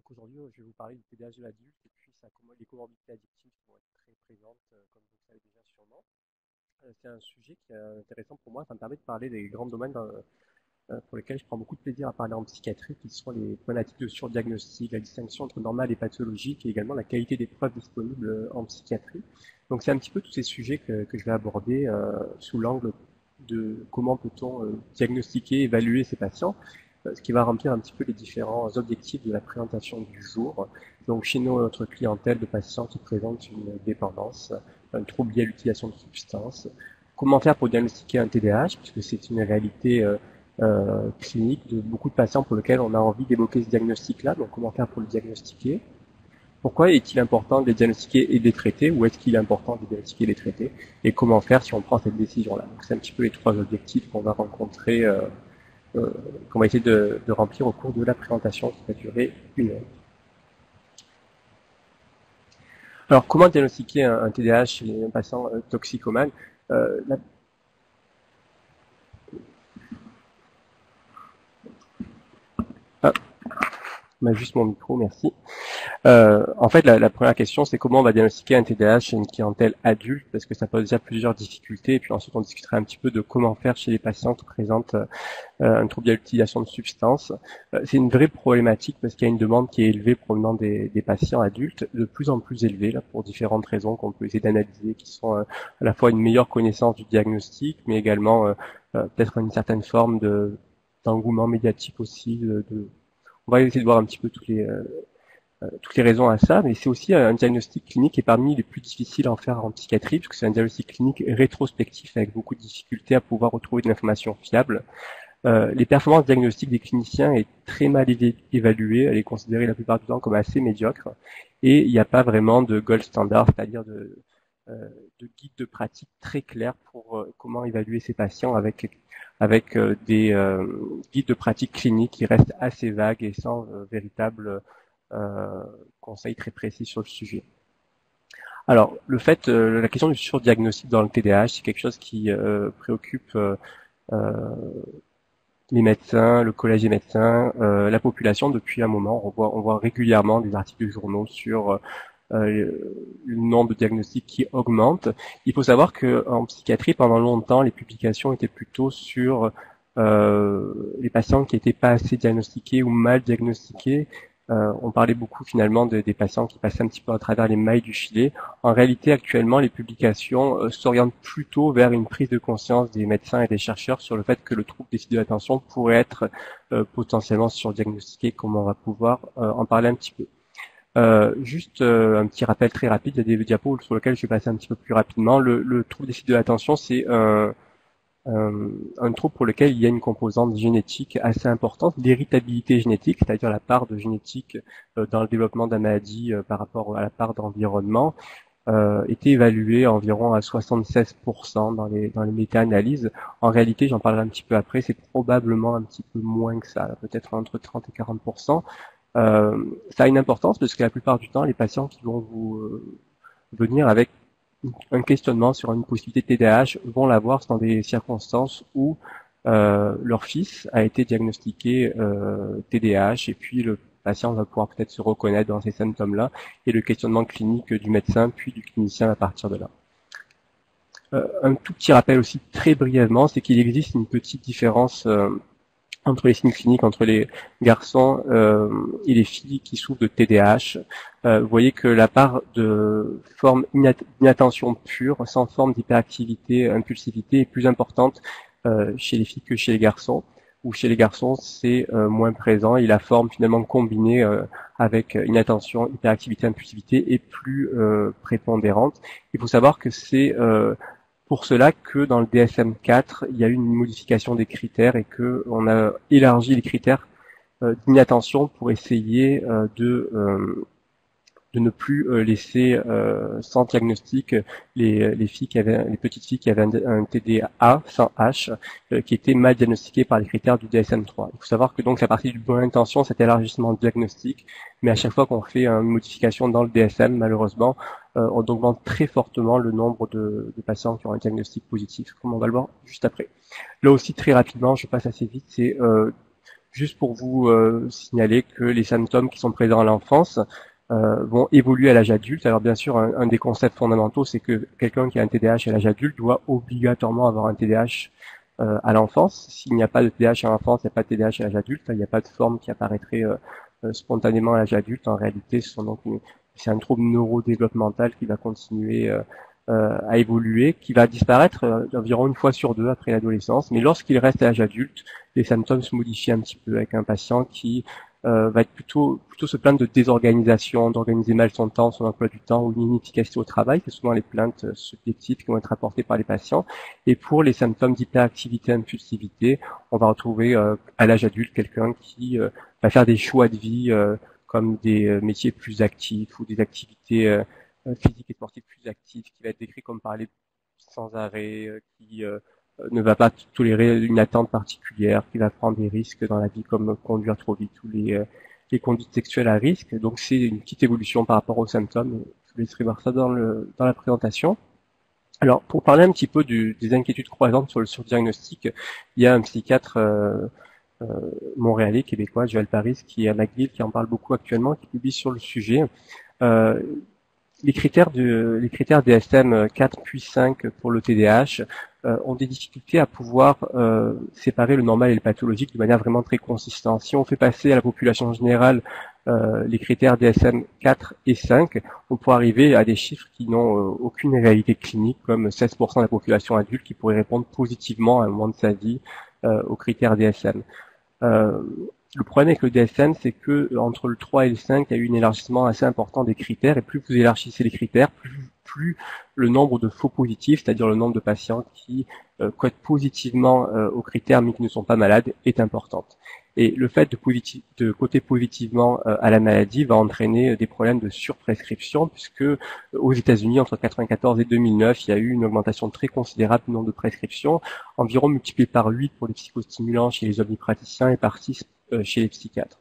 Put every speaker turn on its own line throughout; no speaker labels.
Donc aujourd'hui, je vais vous parler du TDAH de l'adulte et puis les comorbidités addictives qui vont être très présentes, comme vous le savez déjà sûrement. C'est un sujet qui est intéressant pour moi. Ça me permet de parler des grands domaines pour lesquels je prends beaucoup de plaisir à parler en psychiatrie, qui sont les problématiques de surdiagnostic, la distinction entre normal et pathologique, et également la qualité des preuves disponibles en psychiatrie. Donc c'est un petit peu tous ces sujets que je vais aborder sous l'angle de comment peut-on diagnostiquer, évaluer ces patients, ce qui va remplir un petit peu les différents objectifs de la présentation du jour. Donc chez notre clientèle de patients qui présentent une dépendance, un trouble lié à l'utilisation de substances, comment faire pour diagnostiquer un TDAH, puisque c'est une réalité clinique de beaucoup de patients pour lesquels on a envie d'évoquer ce diagnostic-là, donc comment faire pour le diagnostiquer. Pourquoi est-il important de les diagnostiquer et de les traiter, ou est-ce qu'il est important de les diagnostiquer et de les traiter, et comment faire si on prend cette décision-là. Donc c'est un petit peu les trois objectifs qu'on va rencontrer, qu'on va essayer de remplir au cours de la présentation qui va durer 1 heure. Alors comment diagnostiquer un TDAH chez un patient toxicomane la... Ah, juste mon micro, merci. En fait, la première question, c'est comment on va diagnostiquer un TDAH chez une clientèle adulte, parce que ça pose déjà plusieurs difficultés, et puis ensuite on discutera un petit peu de comment faire chez les patients qui présentent un trouble à l'utilisation de substances. C'est une vraie problématique parce qu'il y a une demande qui est élevée provenant des patients adultes, de plus en plus élevée, là, pour différentes raisons qu'on peut essayer d'analyser, qui sont à la fois une meilleure connaissance du diagnostic, mais également peut-être une certaine forme d'engouement médiatique aussi. On va essayer de voir un petit peu toutes les raisons à ça, mais c'est aussi un diagnostic clinique qui est parmi les plus difficiles à en faire en psychiatrie, parce que c'est un diagnostic clinique rétrospectif avec beaucoup de difficultés à pouvoir retrouver de l'information fiable. Les performances diagnostiques des cliniciens est très mal évaluée, elle est considérée la plupart du temps comme assez médiocre, et il n'y a pas vraiment de gold standard, c'est-à-dire de guide de pratique très clair pour comment évaluer ces patients avec des guides de pratique clinique qui restent assez vagues et sans véritable conseils très précis sur le sujet. Alors, la question du surdiagnostic dans le TDAH, c'est quelque chose qui préoccupe les médecins, le collège des médecins, la population depuis un moment. On voit régulièrement des articles de journaux sur le nombre de diagnostics qui augmente. Il faut savoir que en psychiatrie, pendant longtemps, les publications étaient plutôt sur les patients qui n'étaient pas assez diagnostiqués ou mal diagnostiqués. On parlait beaucoup finalement des patients qui passaient un petit peu à travers les mailles du filet. En réalité, actuellement, les publications s'orientent plutôt vers une prise de conscience des médecins et des chercheurs sur le fait que le trouble déficit de l'attention pourrait être potentiellement surdiagnostiqué, comme on va pouvoir en parler un petit peu. Juste un petit rappel très rapide, il y a des diapos sur lesquels je vais passer un petit peu plus rapidement. Le trouble déficit de l'attention, c'est un trouble pour lequel il y a une composante génétique assez importante, l'héritabilité génétique, c'est-à-dire la part de génétique dans le développement de la maladie par rapport à la part d'environnement, était évaluée environ à 76% dans les méta-analyses. En réalité, j'en parlerai un petit peu après, c'est probablement un petit peu moins que ça, peut-être entre 30 et 40%. Ça a une importance parce que la plupart du temps, les patients qui vont vous venir avec un questionnement sur une possibilité de TDAH vont l'avoir dans des circonstances où leur fils a été diagnostiqué TDAH et puis le patient va pouvoir peut-être se reconnaître dans ces symptômes-là et le questionnement clinique du médecin puis du clinicien à partir de là. Un tout petit rappel aussi très brièvement, c'est qu'il existe une petite différence entre les signes cliniques, entre les garçons et les filles qui souffrent de TDAH. Vous voyez que la part de forme d'inattention pure, sans forme d'hyperactivité, impulsivité, est plus importante chez les filles que chez les garçons. Ou chez les garçons, c'est moins présent et la forme finalement combinée avec inattention, hyperactivité, impulsivité est plus prépondérante. Il faut savoir que c'est pour cela que dans le DSM-4, il y a eu une modification des critères et que on a élargi les critères d'inattention pour essayer de ne plus laisser sans diagnostic les petites filles qui avaient un TDA sans H qui étaient mal diagnostiquées par les critères du DSM-3. Il faut savoir que donc à partir du bonne intention, cet élargissement diagnostique, mais à chaque fois qu'on fait une modification dans le DSM, malheureusement, on augmente très fortement le nombre de patients qui ont un diagnostic positif, comme on va le voir juste après. Là aussi, très rapidement, je passe assez vite, c'est Juste pour vous signaler que les symptômes qui sont présents à l'enfance vont évoluer à l'âge adulte. Alors bien sûr, un des concepts fondamentaux, c'est que quelqu'un qui a un TDAH à l'âge adulte doit obligatoirement avoir un TDAH à l'enfance. S'il n'y a pas de TDAH à l'enfance, il n'y a pas de TDAH à l'âge adulte. Il n'y a pas de forme qui apparaîtrait spontanément à l'âge adulte. En réalité, c'est un trouble neurodéveloppemental qui va continuer à évoluer, qui va disparaître environ une fois sur deux après l'adolescence. Mais lorsqu'il reste à l'âge adulte, les symptômes se modifient un petit peu avec un patient qui va être plutôt se plaindre de désorganisation, d'organiser mal son temps, son emploi du temps ou une inefficacité au travail. C'est souvent les plaintes subjectives qui vont être rapportées par les patients. Et pour les symptômes d'hyperactivité, impulsivité, on va retrouver à l'âge adulte quelqu'un qui va faire des choix de vie comme des métiers plus actifs ou des activités physiques et sportives plus actives, qui va être décrit comme parler sans arrêt, qui ne va pas tolérer une attente particulière, qui va prendre des risques dans la vie comme conduire trop vite ou les conduites sexuelles à risque. Donc c'est une petite évolution par rapport aux symptômes. Je vous laisserai voir ça dans la présentation. Alors pour parler un petit peu des inquiétudes croissantes sur le surdiagnostic, il y a un psychiatre montréalais, québécois, Joël Paris, qui est à McGill, qui en parle beaucoup actuellement, qui publie sur le sujet. Les critères DSM 4 puis 5 pour le TDAH ont des difficultés à pouvoir séparer le normal et le pathologique de manière vraiment très consistante. Si on fait passer à la population générale les critères DSM 4 et 5, on pourrait arriver à des chiffres qui n'ont aucune réalité clinique, comme 16% de la population adulte qui pourrait répondre positivement à un moment de sa vie aux critères DSM. Le problème avec le DSM, c'est que entre le 3 et le 5, il y a eu un élargissement assez important des critères, et plus vous élargissez les critères, plus le nombre de faux positifs, c'est-à-dire le nombre de patients qui codent positivement aux critères mais qui ne sont pas malades, est importante. Et le fait de coder positivement à la maladie va entraîner des problèmes de surprescription, puisque aux États-Unis, entre 1994 et 2009, il y a eu une augmentation très considérable du nombre de prescriptions, environ multiplié par 8 pour les psychostimulants chez les omnipraticiens et par 6 chez les psychiatres.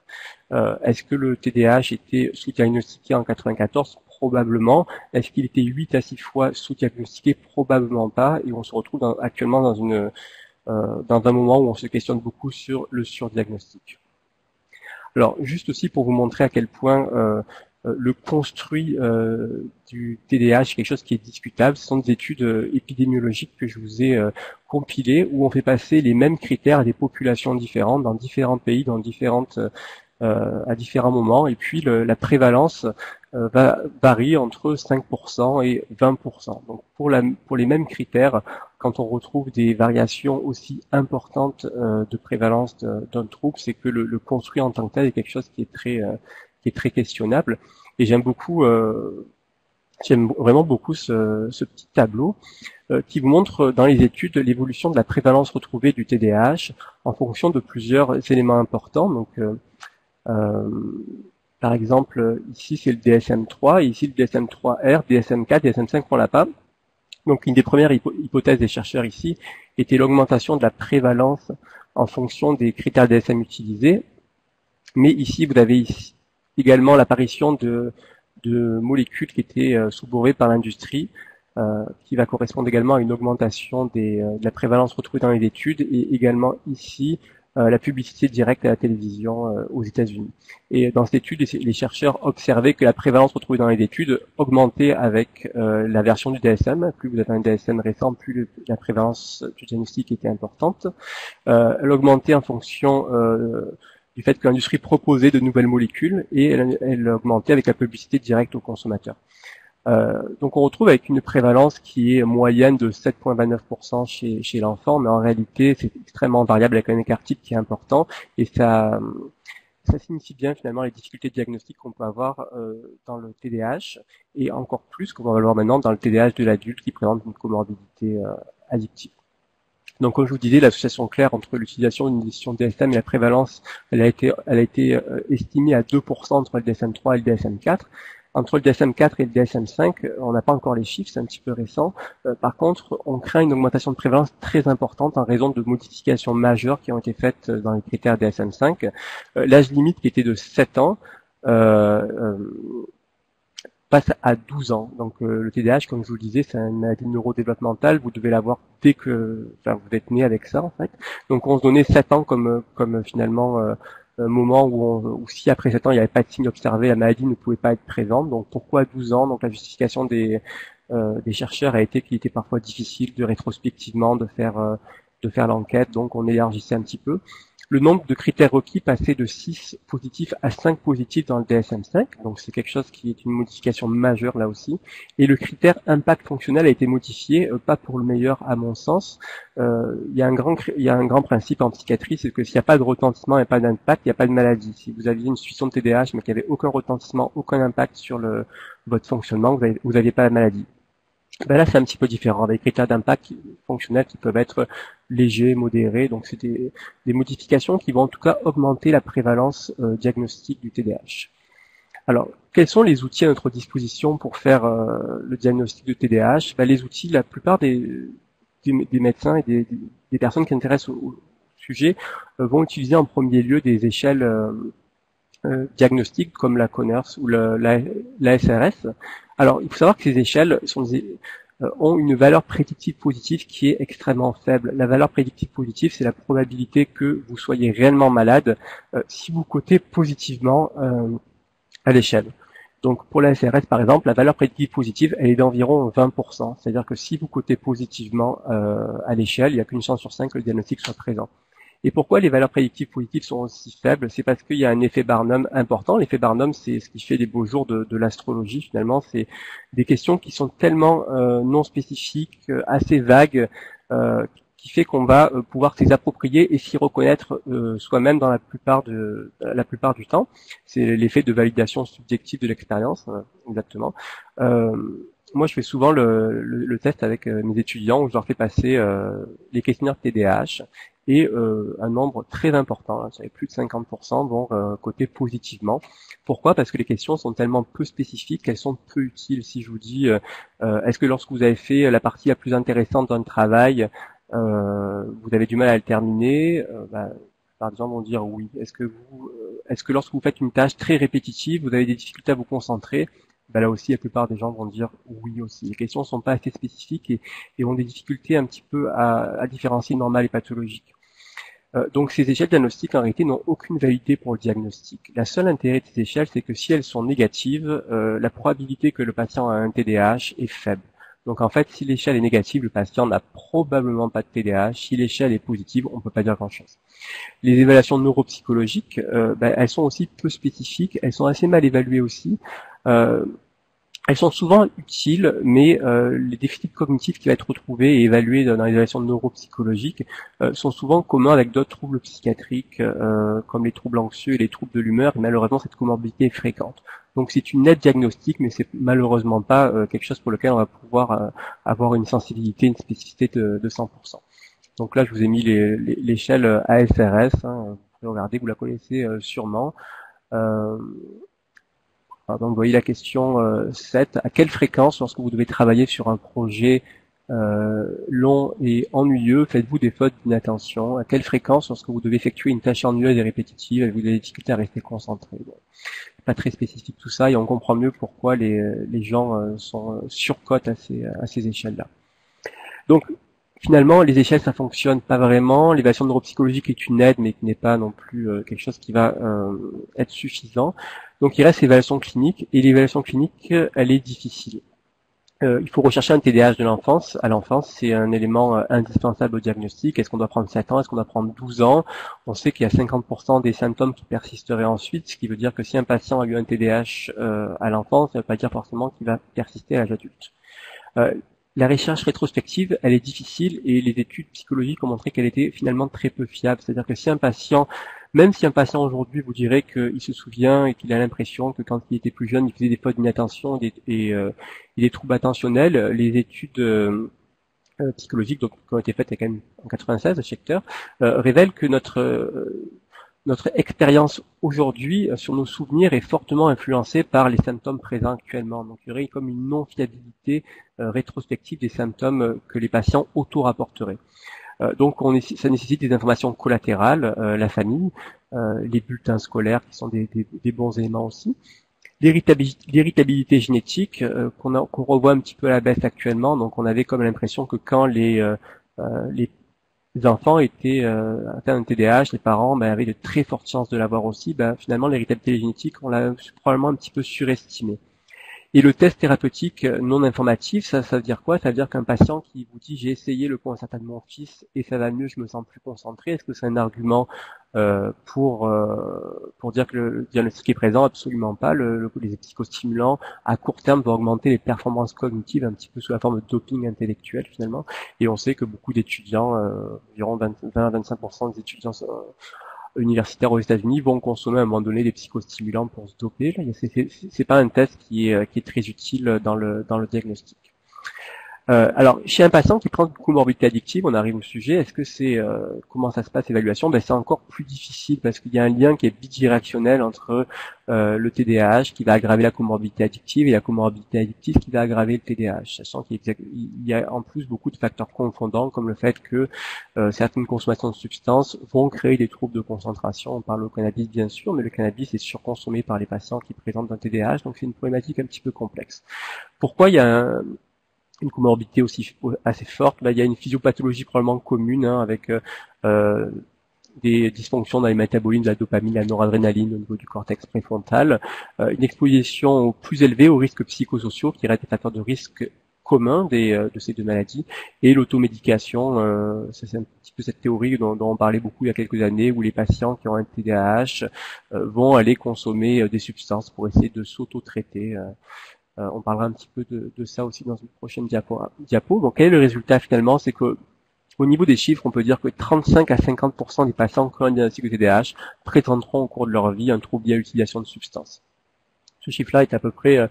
Est-ce que le TDAH était sous-diagnostiqué en 1994 ? Probablement. Est-ce qu'il était 8 à 6 fois sous-diagnostiqué? Probablement pas. Et on se retrouve actuellement dans un moment où on se questionne beaucoup sur le surdiagnostic. Alors, juste aussi pour vous montrer à quel point le construit du TDAH est quelque chose qui est discutable. Ce sont des études épidémiologiques que je vous ai compilées où on fait passer les mêmes critères à des populations différentes dans différents pays, à différents moments, et puis la prévalence varie entre 5% et 20%. Donc pour les mêmes critères, quand on retrouve des variations aussi importantes de prévalence d'un trouble, c'est que le construit en tant que tel est quelque chose qui est très questionnable. Et j'aime vraiment beaucoup ce petit tableau qui vous montre dans les études l'évolution de la prévalence retrouvée du TDAH en fonction de plusieurs éléments importants. Donc par exemple, ici c'est le DSM-3, et ici le DSM-3R, DSM-4, DSM-5 on l'a pas. Donc une des premières hypothèses des chercheurs ici était l'augmentation de la prévalence en fonction des critères DSM utilisés. Mais ici vous avez également l'apparition de molécules qui étaient soubourées par l'industrie, qui va correspondre également à une augmentation de la prévalence retrouvée dans les études, et également ici la publicité directe à la télévision aux États-Unis. Et dans cette étude, les chercheurs observaient que la prévalence retrouvée dans les études augmentait avec la version du DSM. Plus vous avez un DSM récent, plus la prévalence du diagnostic était importante. Elle augmentait en fonction du fait que l'industrie proposait de nouvelles molécules, et elle augmentait avec la publicité directe aux consommateurs. Donc on retrouve avec une prévalence qui est moyenne de 7,29% chez l'enfant, mais en réalité c'est extrêmement variable avec un écart type qui est important, et ça signifie bien finalement les difficultés de diagnostic qu'on peut avoir dans le TDAH, et encore plus qu'on va voir maintenant dans le TDAH de l'adulte qui présente une comorbidité addictive. Donc comme je vous disais, l'association claire entre l'utilisation d'une décision DSM et la prévalence, elle a été estimée à 2% entre le DSM-3 et le DSM-4. Entre le DSM-4 et le DSM-5, on n'a pas encore les chiffres, c'est un petit peu récent. Par contre, on craint une augmentation de prévalence très importante en raison de modifications majeures qui ont été faites dans les critères DSM-5. L'âge limite qui était de 7 ans, par passe à 12 ans. Donc le TDAH, comme je vous le disais, c'est une maladie neurodéveloppementale. Vous devez l'avoir dès que vous êtes né avec ça en fait. Donc on se donnait 7 ans comme finalement un moment où si après 7 ans il n'y avait pas de signe observé, la maladie ne pouvait pas être présente. Donc pourquoi 12 ans? Donc la justification des chercheurs a été qu'il était parfois difficile de rétrospectivement de faire l'enquête. Donc on élargissait un petit peu. Le nombre de critères requis passait de 6 positifs à 5 positifs dans le DSM-5, donc c'est quelque chose qui est une modification majeure là aussi. Et le critère impact fonctionnel a été modifié, pas pour le meilleur à mon sens. Il y a un grand principe en psychiatrie, c'est que s'il n'y a pas de retentissement et pas d'impact, il n'y a pas de maladie. Si vous aviez une situation de TDAH mais qu'il n'y avait aucun retentissement, aucun impact sur votre fonctionnement, vous n'aviez pas la maladie. Ben là, c'est un petit peu différent, avec des critères d'impact fonctionnels qui peuvent être légers, modérés. Donc, c'est des modifications qui vont en tout cas augmenter la prévalence diagnostique du TDAH. Alors, quels sont les outils à notre disposition pour faire le diagnostic de TDAH? Ben, les outils, la plupart des médecins et des personnes qui s'intéressent au sujet vont utiliser en premier lieu des échelles diagnostiques comme la Conners ou la SRS. Alors, il faut savoir que ces échelles ont une valeur prédictive positive qui est extrêmement faible. La valeur prédictive positive, c'est la probabilité que vous soyez réellement malade si vous cotez positivement à l'échelle. Donc, pour la SRS, par exemple, la valeur prédictive positive, elle est d'environ 20%. C'est-à-dire que si vous cotez positivement à l'échelle, il n'y a qu'une chance sur 5 que le diagnostic soit présent. Et pourquoi les valeurs prédictives positives sont aussi faibles? C'est parce qu'il y a un effet Barnum important. L'effet Barnum, c'est ce qui fait les beaux jours de l'astrologie, finalement. C'est des questions qui sont tellement non spécifiques, assez vagues, qui fait qu'on va pouvoir s'y approprier et s'y reconnaître soi-même dans la plupart du temps. C'est l'effet de validation subjective de l'expérience, exactement. Moi, je fais souvent le test avec mes étudiants où je leur fais passer les questionnaires TDAH. Et un nombre très important, plus de 50% vont coter positivement. Pourquoi? Parce que les questions sont tellement peu spécifiques qu'elles sont peu utiles. Si je vous dis, est-ce que lorsque vous avez fait la partie la plus intéressante d'un travail, vous avez du mal à le terminer, par exemple, vont dire oui. Est-ce que lorsque vous faites une tâche très répétitive, vous avez des difficultés à vous concentrer? Là aussi, la plupart des gens vont dire oui aussi. Les questions ne sont pas assez spécifiques et ont des difficultés un petit peu à différencier normal et pathologique. Donc ces échelles diagnostiques en réalité n'ont aucune validité pour le diagnostic. La seule intérêt de ces échelles, c'est que si elles sont négatives, la probabilité que le patient a un TDAH est faible. Donc en fait, si l'échelle est négative, le patient n'a probablement pas de TDAH. Si l'échelle est positive, on ne peut pas dire grand-chose. Les évaluations neuropsychologiques, elles sont aussi peu spécifiques, elles sont assez mal évaluées aussi. Elles sont souvent utiles, mais les déficits cognitifs qui vont être retrouvés et évalués dans l'évaluation neuropsychologique sont souvent communs avec d'autres troubles psychiatriques, comme les troubles anxieux et les troubles de l'humeur, et malheureusement cette comorbidité est fréquente. Donc c'est une aide diagnostique, mais c'est malheureusement pas quelque chose pour lequel on va pouvoir avoir une sensibilité, une spécificité de 100%. Donc là, je vous ai mis l'échelle ASRS, vous pouvez regarder, vous la connaissez sûrement. Donc vous voyez la question 7. À quelle fréquence, lorsque vous devez travailler sur un projet long et ennuyeux, faites-vous des fautes d'inattention? À quelle fréquence, lorsque vous devez effectuer une tâche ennuyeuse et répétitive, avez-vous des difficultés à rester concentré? Bon, pas très spécifique tout ça, et on comprend mieux pourquoi les gens sont surcotent à ces échelles-là. Donc finalement, les échelles, ça fonctionne pas vraiment. L'évaluation neuropsychologique est une aide, mais qui n'est pas non plus quelque chose qui va être suffisant. Donc il reste l'évaluation clinique, et l'évaluation clinique, elle est difficile. Il faut rechercher un TDAH de l'enfance. À l'enfance, c'est un élément indispensable au diagnostic. Est-ce qu'on doit prendre 7 ans? Est-ce qu'on doit prendre 12 ans? On sait qu'il y a 50% des symptômes qui persisteraient ensuite, ce qui veut dire que si un patient a eu un TDAH à l'enfance, ça ne veut pas dire forcément qu'il va persister à l'âge adulte. La recherche rétrospective, elle est difficile et les études psychologiques ont montré qu'elle était finalement très peu fiable. C'est-à-dire que si un patient, même si un patient aujourd'hui vous dirait qu'il se souvient et qu'il a l'impression que quand il était plus jeune, il faisait des fautes d'inattention et des troubles attentionnels, les études psychologiques donc, qui ont été faites quand même en 96 à Schechter révèlent que notre expérience aujourd'hui sur nos souvenirs est fortement influencée par les symptômes présents actuellement. Donc il y aurait comme une non-fiabilité rétrospective des symptômes que les patients auto-rapporteraient. Donc ça nécessite des informations collatérales, la famille, les bulletins scolaires qui sont des bons éléments aussi. L'héritabilité génétique qu'on revoit un petit peu à la baisse actuellement. Donc on avait comme l'impression que quand les enfants étaient atteints d'un TDAH, les parents avaient de très fortes chances de l'avoir aussi. Finalement, l'héritabilité génétique, on l'a probablement un petit peu surestimée. Et le test thérapeutique non informatif, ça veut dire quoi? Ça veut dire qu'un patient qui vous dit j'ai essayé le concerta de mon fils et ça va mieux, je me sens plus concentré, est-ce que c'est un argument pour dire que le diagnostic est présent? Absolument pas. Les psychostimulants à court terme vont augmenter les performances cognitives un petit peu sous la forme de doping intellectuel finalement. Et on sait que beaucoup d'étudiants, environ 20 à 25% des étudiants universitaires aux États-Unis vont consommer à un moment donné des psychostimulants pour se doper. Là, c'est pas un test qui est très utile dans le diagnostic. Alors, chez un patient qui prend une comorbidité addictive, on arrive au sujet, est-ce que c'est comment ça se passe l'évaluation? C'est encore plus difficile parce qu'il y a un lien qui est bidirectionnel entre le TDAH qui va aggraver la comorbidité addictive et la comorbidité addictive qui va aggraver le TDAH, sachant qu'il y a en plus beaucoup de facteurs confondants comme le fait que certaines consommations de substances vont créer des troubles de concentration. On parle au cannabis bien sûr, mais le cannabis est surconsommé par les patients qui présentent un TDAH, donc c'est une problématique un petit peu complexe. Pourquoi il y a une comorbidité aussi assez forte? Il y a une physiopathologie probablement commune avec des dysfonctions dans les métabolismes de la dopamine, la noradrénaline au niveau du cortex préfrontal, une exposition plus élevée aux risques psychosociaux qui restent des facteurs de risque communs de ces deux maladies, et l'automédication, c'est un petit peu cette théorie dont on parlait beaucoup il y a quelques années, où les patients qui ont un TDAH vont aller consommer des substances pour essayer de s'auto-traiter. On parlera un petit peu de ça aussi dans une prochaine diapo. Donc, quel est le résultat finalement? C'est que au niveau des chiffres, on peut dire que 35 à 50% des patients qui ont un diagnostic de TDAH présenteront au cours de leur vie un trouble lié à l'utilisation de substances. Ce chiffre-là est à peu près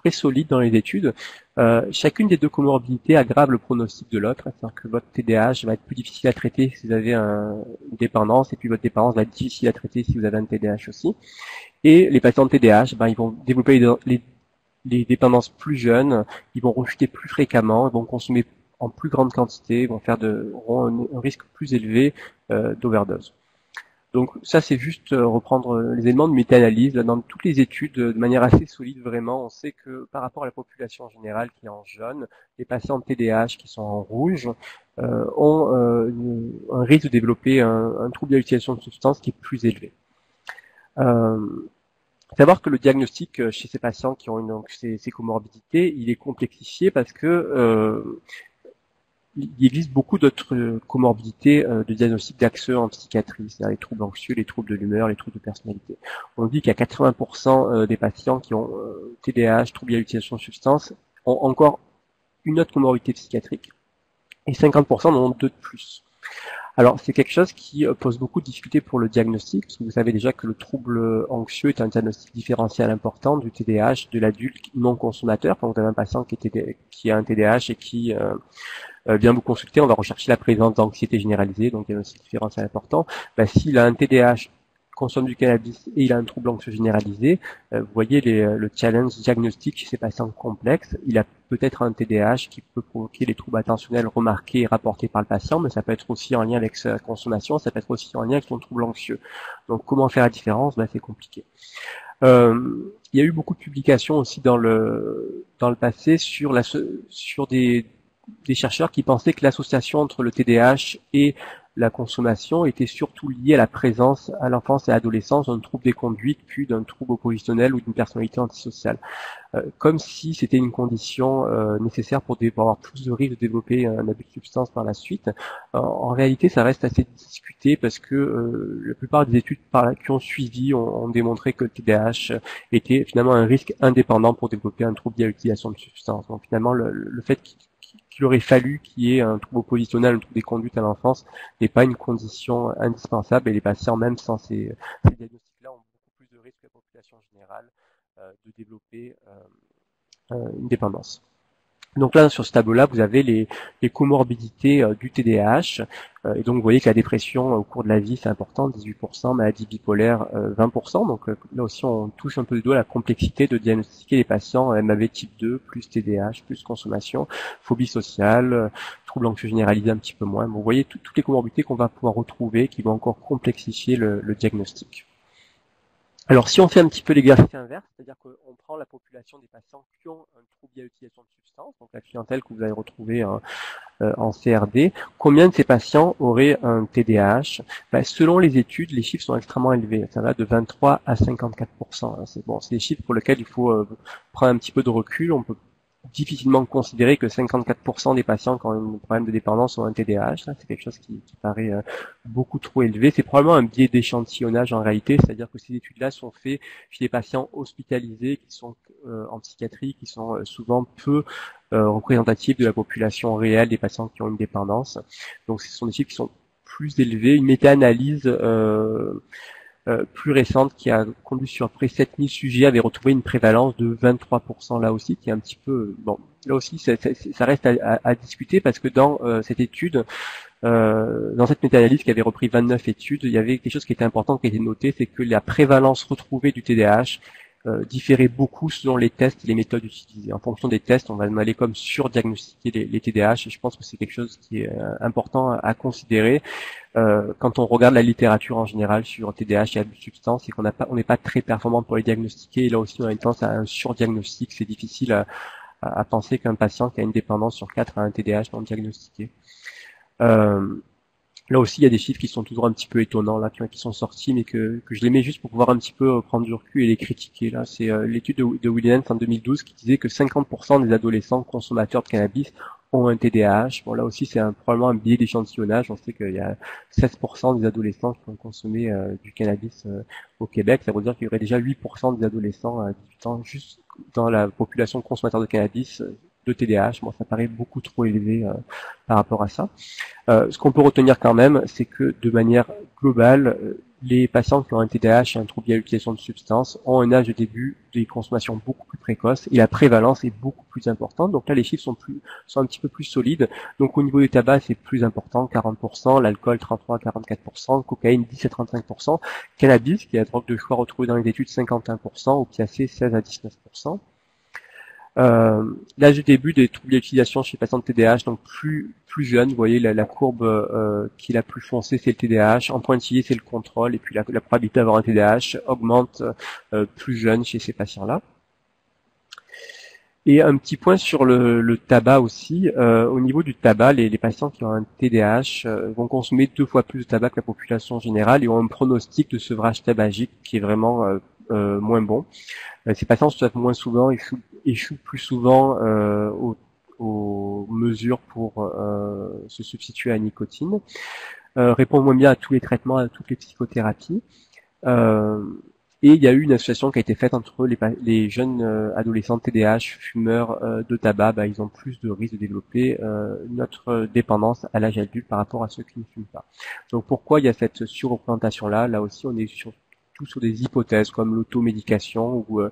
très solide dans les études. Chacune des deux comorbidités aggrave le pronostic de l'autre, c'est-à-dire que votre TDAH va être plus difficile à traiter si vous avez une dépendance, et puis votre dépendance va être difficile à traiter si vous avez un TDAH aussi. Et les patients de TDAH, ils vont développer les dépendances plus jeunes, ils vont rechuter plus fréquemment, ils vont consommer en plus grande quantité, ils vont auront un risque plus élevé d'overdose. Donc ça, c'est juste reprendre les éléments de méta-analyse. Dans toutes les études, de manière assez solide, vraiment, on sait que par rapport à la population générale qui est en jaune, les patients de TDAH qui sont en rouge ont un risque de développer un trouble à l'utilisation de substances qui est plus élevé. Savoir que le diagnostic chez ces patients qui ont ces comorbidités, il est complexifié parce que il existe beaucoup d'autres comorbidités de diagnostic d'accès en psychiatrie, c'est-à-dire les troubles anxieux, les troubles de l'humeur, les troubles de personnalité. On dit qu'il y a 80% des patients qui ont TDAH, troubles à l'utilisation de substances, ont encore une autre comorbidité psychiatrique, et 50% en ont deux de plus. Alors, c'est quelque chose qui pose beaucoup de difficultés pour le diagnostic, parce que vous savez déjà que le trouble anxieux est un diagnostic différentiel important du TDAH de l'adulte non consommateur. Quand vous avez un patient qui a un TDAH et qui vient vous consulter, on va rechercher la présence d'anxiété généralisée, donc diagnostic différentiel important. S'il a un TDAH, consomme du cannabis et il a un trouble anxieux généralisé, vous voyez le challenge diagnostique chez ces patients complexes. Il a peut-être un TDAH qui peut provoquer des troubles attentionnels remarqués et rapportés par le patient, mais ça peut être aussi en lien avec sa consommation, ça peut être aussi en lien avec son trouble anxieux. Donc comment faire la différence? C'est compliqué. Il y a eu beaucoup de publications aussi dans le passé sur des chercheurs qui pensaient que l'association entre le TDAH et la consommation était surtout liée à la présence à l'enfance et à l'adolescence d'un trouble des conduites, puis d'un trouble oppositionnel ou d'une personnalité antisociale. Comme si c'était une condition nécessaire pour avoir plus de risques de développer un abus de substance par la suite. En réalité, ça reste assez discuté parce que la plupart des études qui ont suivi ont démontré que le TDAH était finalement un risque indépendant pour développer un trouble lié à l'utilisation de substances. Donc finalement, le fait qu'il aurait fallu qu'il y ait un trouble oppositionnel, un trouble des conduites à l'enfance n'est pas une condition indispensable, et les patients, même sans ces diagnostics-là, ont beaucoup plus de risques que la population générale de développer une dépendance. Donc là, sur ce tableau-là, vous avez les comorbidités du TDAH. Et donc, vous voyez que la dépression au cours de la vie, c'est important, 18%, maladie bipolaire, 20%. Donc là aussi, on touche un peu du doigt la complexité de diagnostiquer les patients MAV type 2, plus TDAH, plus consommation, phobie sociale, trouble anxieux généralisé un petit peu moins. Bon, vous voyez toutes les comorbidités qu'on va pouvoir retrouver qui vont encore complexifier le diagnostic. Alors, si on fait un petit peu l'exercice inverse, c'est-à-dire qu'on prend la population des patients qui ont un trouble lié à l'utilisation de substances, donc la clientèle que vous avez retrouvée en CRD, combien de ces patients auraient un TDAH? Selon les études, les chiffres sont extrêmement élevés. Ça va de 23 à 54%. C'est bon, c'est des chiffres pour lesquels il faut prendre un petit peu de recul. On peut difficilement considérer que 54% des patients qui ont un problème de dépendance ont un TDAH. C'est quelque chose qui paraît beaucoup trop élevé. C'est probablement un biais d'échantillonnage en réalité, c'est-à-dire que ces études-là sont faites chez des patients hospitalisés qui sont en psychiatrie, qui sont souvent peu représentatifs de la population réelle des patients qui ont une dépendance. Donc ce sont des chiffres qui sont plus élevés. Une méta-analyse plus récente qui a conduit sur près 7000 sujets avait retrouvé une prévalence de 23% là aussi, qui est un petit peu... Bon, là aussi, ça reste à discuter parce que dans cette étude, dans cette méta-analyse qui avait repris 29 études, il y avait quelque chose qui était important, qui était noté, c'est que la prévalence retrouvée du TDAH différait beaucoup selon les tests et les méthodes utilisées. En fonction des tests, on va aller comme surdiagnostiquer les TDAH, et je pense que c'est quelque chose qui est important à considérer. Quand on regarde la littérature en général sur TDAH et abus de substances, c'est qu'on n'est pas très performant pour les diagnostiquer, et là aussi on a une tendance à un surdiagnostic. C'est difficile à penser qu'un patient qui a une dépendance sur 4 a un TDAH non diagnostiqué. Là aussi, il y a des chiffres qui sont toujours un petit peu étonnants là, qui sont sortis, mais que je les mets juste pour pouvoir un petit peu prendre du recul et les critiquer. Là, c'est l'étude de Williams en 2012 qui disait que 50% des adolescents consommateurs de cannabis ont un TDAH. Bon, là aussi, c'est probablement un biais d'échantillonnage. On sait qu'il y a 16% des adolescents qui ont consommé du cannabis au Québec. Ça veut dire qu'il y aurait déjà 8% des adolescents à 18 ans juste dans la population consommateur de cannabis de TDAH. Bon, ça paraît beaucoup trop élevé par rapport à ça. Ce qu'on peut retenir quand même, c'est que de manière globale, les patients qui ont un TDAH et un trouble lié à l'utilisation de substances ont un âge de début des consommations beaucoup plus précoce et la prévalence est beaucoup plus importante. Donc là, les chiffres sont un petit peu plus solides. Donc au niveau du tabac, c'est plus important, 40%, l'alcool 33 à 44%, cocaïne 10 à 35%, cannabis, qui est la drogue de choix retrouvée dans les études 51%, opiacés 16 à 19%. L'âge de début des troubles d'utilisation chez les patients de TDAH, donc plus jeune, vous voyez la courbe qui est la plus foncée, c'est le TDAH, en pointillé c'est le contrôle, et puis la probabilité d'avoir un TDAH augmente plus jeune chez ces patients-là. Et un petit point sur le tabac aussi. Au niveau du tabac, les patients qui ont un TDAH vont consommer 2 fois plus de tabac que la population générale et ont un pronostic de sevrage tabagique qui est vraiment moins bon. Ces patients se moins souvent, échouent plus souvent aux mesures pour se substituer à la nicotine, répondent moins bien à tous les traitements, à toutes les psychothérapies. Et il y a eu une association qui a été faite entre les jeunes adolescents TDAH, fumeurs de tabac, ils ont plus de risques de développer notre dépendance à l'âge adulte par rapport à ceux qui ne fument pas. Donc pourquoi il y a cette surreprésentation-là? Là aussi, on est surtout sur des hypothèses comme l'automédication où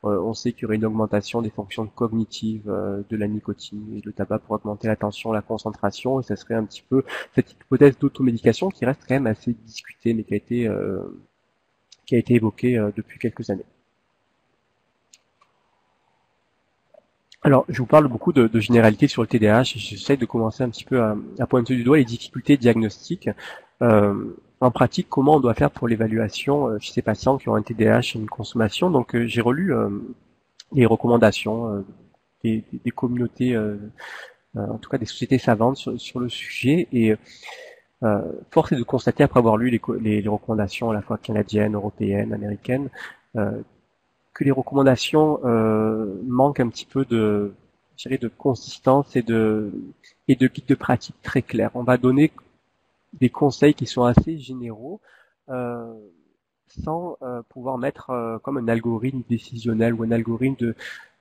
on sait qu'il y aurait une augmentation des fonctions cognitives de la nicotine et le tabac pour augmenter l'attention, la concentration, et ça serait un petit peu cette hypothèse d'automédication qui reste quand même assez discutée mais qui a été évoquée depuis quelques années. Alors, je vous parle beaucoup de généralité sur le TDAH et j'essaie de commencer un petit peu à pointer du doigt les difficultés diagnostiques. En pratique, comment on doit faire pour l'évaluation chez ces patients qui ont un TDAH et une consommation. Donc, j'ai relu les recommandations des communautés, en tout cas des sociétés savantes sur le sujet. Et force est de constater, après avoir lu les recommandations à la fois canadiennes, européennes, américaines, que les recommandations manquent un petit peu de consistance et de guide de pratique très clair. On va donner des conseils qui sont assez généraux sans pouvoir mettre comme un algorithme décisionnel ou un algorithme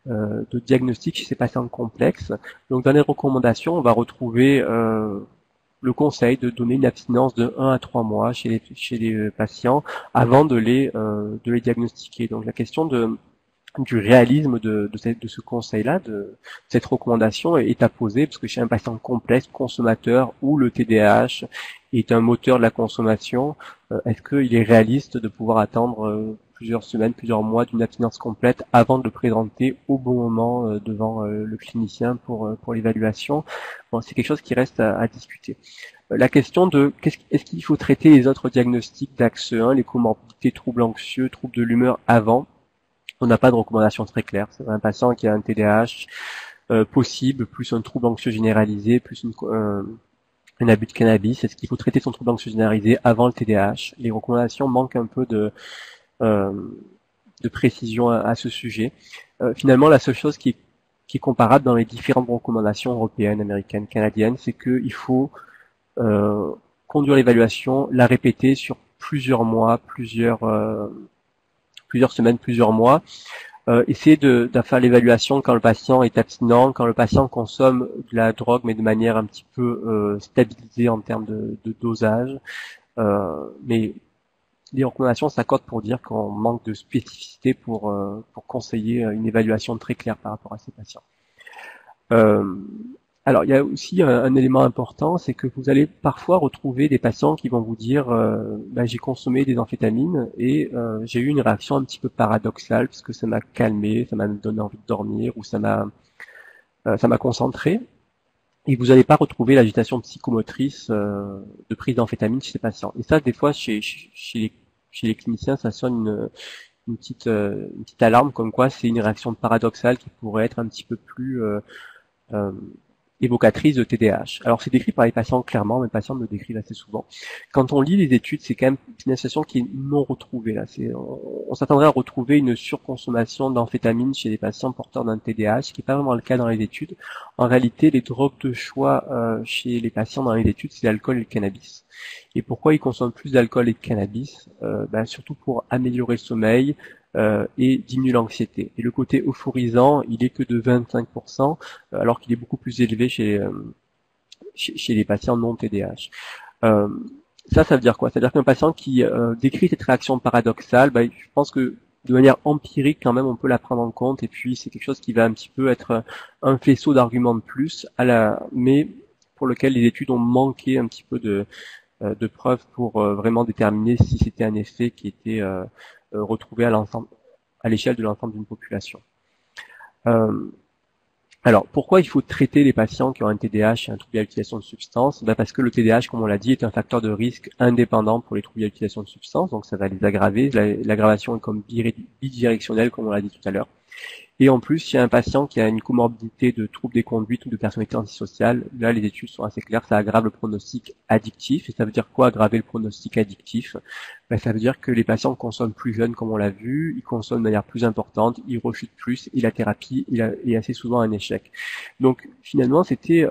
de diagnostic chez ces patients complexes. Donc dans les recommandations, on va retrouver le conseil de donner une abstinence de 1 à 3 mois chez les patients avant de les diagnostiquer. Donc la question du réalisme de ce conseil-là, de cette recommandation est à poser, parce que chez un patient complexe, consommateur, où le TDAH est un moteur de la consommation, est-ce qu'il est réaliste de pouvoir attendre plusieurs semaines, plusieurs mois d'une abstinence complète avant de le présenter au bon moment devant le clinicien pour l'évaluation? Bon, c'est quelque chose qui reste à discuter. La question de est-ce qu'il faut traiter les autres diagnostics d'axe 1, les comorbidités, troubles anxieux, troubles de l'humeur avant. On n'a pas de recommandation très claire. C'est un patient qui a un TDAH possible, plus un trouble anxieux généralisé, plus un abus de cannabis. Est-ce qu'il faut traiter son trouble anxieux généralisé avant le TDAH? Les recommandations manquent un peu euh, de précision à ce sujet. Finalement, la seule chose qui est comparable dans les différentes recommandations européennes, américaines, canadiennes, c'est qu'il faut conduire l'évaluation, la répéter sur plusieurs mois, plusieurs semaines, plusieurs mois. Essayer de faire l'évaluation quand le patient est abstinent, quand le patient consomme de la drogue, mais de manière un petit peu stabilisée en termes de dosage. Mais les recommandations s'accordent pour dire qu'on manque de spécificité pour conseiller une évaluation très claire par rapport à ces patients. Alors, il y a aussi un élément important, c'est que vous allez parfois retrouver des patients qui vont vous dire j'ai consommé des amphétamines et j'ai eu une réaction un petit peu paradoxale parce que ça m'a calmé, ça m'a donné envie de dormir ou ça m'a concentré. Et vous n'allez pas retrouver l'agitation psychomotrice de prise d'amphétamine chez ces patients. Et ça, des fois, chez les cliniciens, ça sonne une petite alarme comme quoi c'est une réaction paradoxale qui pourrait être un petit peu plus évocatrice de TDAH. Alors c'est décrit par les patients clairement, mes patients me le décrivent assez souvent. Quand on lit les études, c'est quand même une association qui est non retrouvée. Là, on s'attendrait à retrouver une surconsommation d'amphétamines chez les patients porteurs d'un TDAH, ce qui n'est pas vraiment le cas dans les études. En réalité, les drogues de choix chez les patients dans les études, c'est l'alcool et le cannabis. Et pourquoi ils consomment plus d'alcool et de cannabis? Surtout pour améliorer le sommeil, et diminue l'anxiété. Et le côté euphorisant, il est que de 25%, alors qu'il est beaucoup plus élevé chez les patients non TDAH. Ça veut dire quoi? Ça veut dire qu'un patient qui décrit cette réaction paradoxale, je pense que de manière empirique, quand même, on peut la prendre en compte, et puis c'est quelque chose qui va un petit peu être un faisceau d'arguments de plus, mais pour lequel les études ont manqué un petit peu de preuves pour vraiment déterminer si c'était un effet qui était retrouvé à l'échelle de l'ensemble d'une population. Alors, pourquoi il faut traiter les patients qui ont un TDAH et un trouble à l'utilisation de substances? Parce que le TDAH, comme on l'a dit, est un facteur de risque indépendant pour les troubles à l'utilisation de substances, donc ça va les aggraver. L'aggravation est comme bidirectionnelle, comme on l'a dit tout à l'heure. Et en plus, s'il y a un patient qui a une comorbidité de troubles des conduites ou de personnalité antisociale, là, les études sont assez claires, ça aggrave le pronostic addictif. Et ça veut dire quoi, aggraver le pronostic addictif? Ça veut dire que les patients consomment plus jeunes, comme on l'a vu, ils consomment de manière plus importante, ils rechutent plus, et la thérapie est assez souvent un échec. Donc, finalement, c'était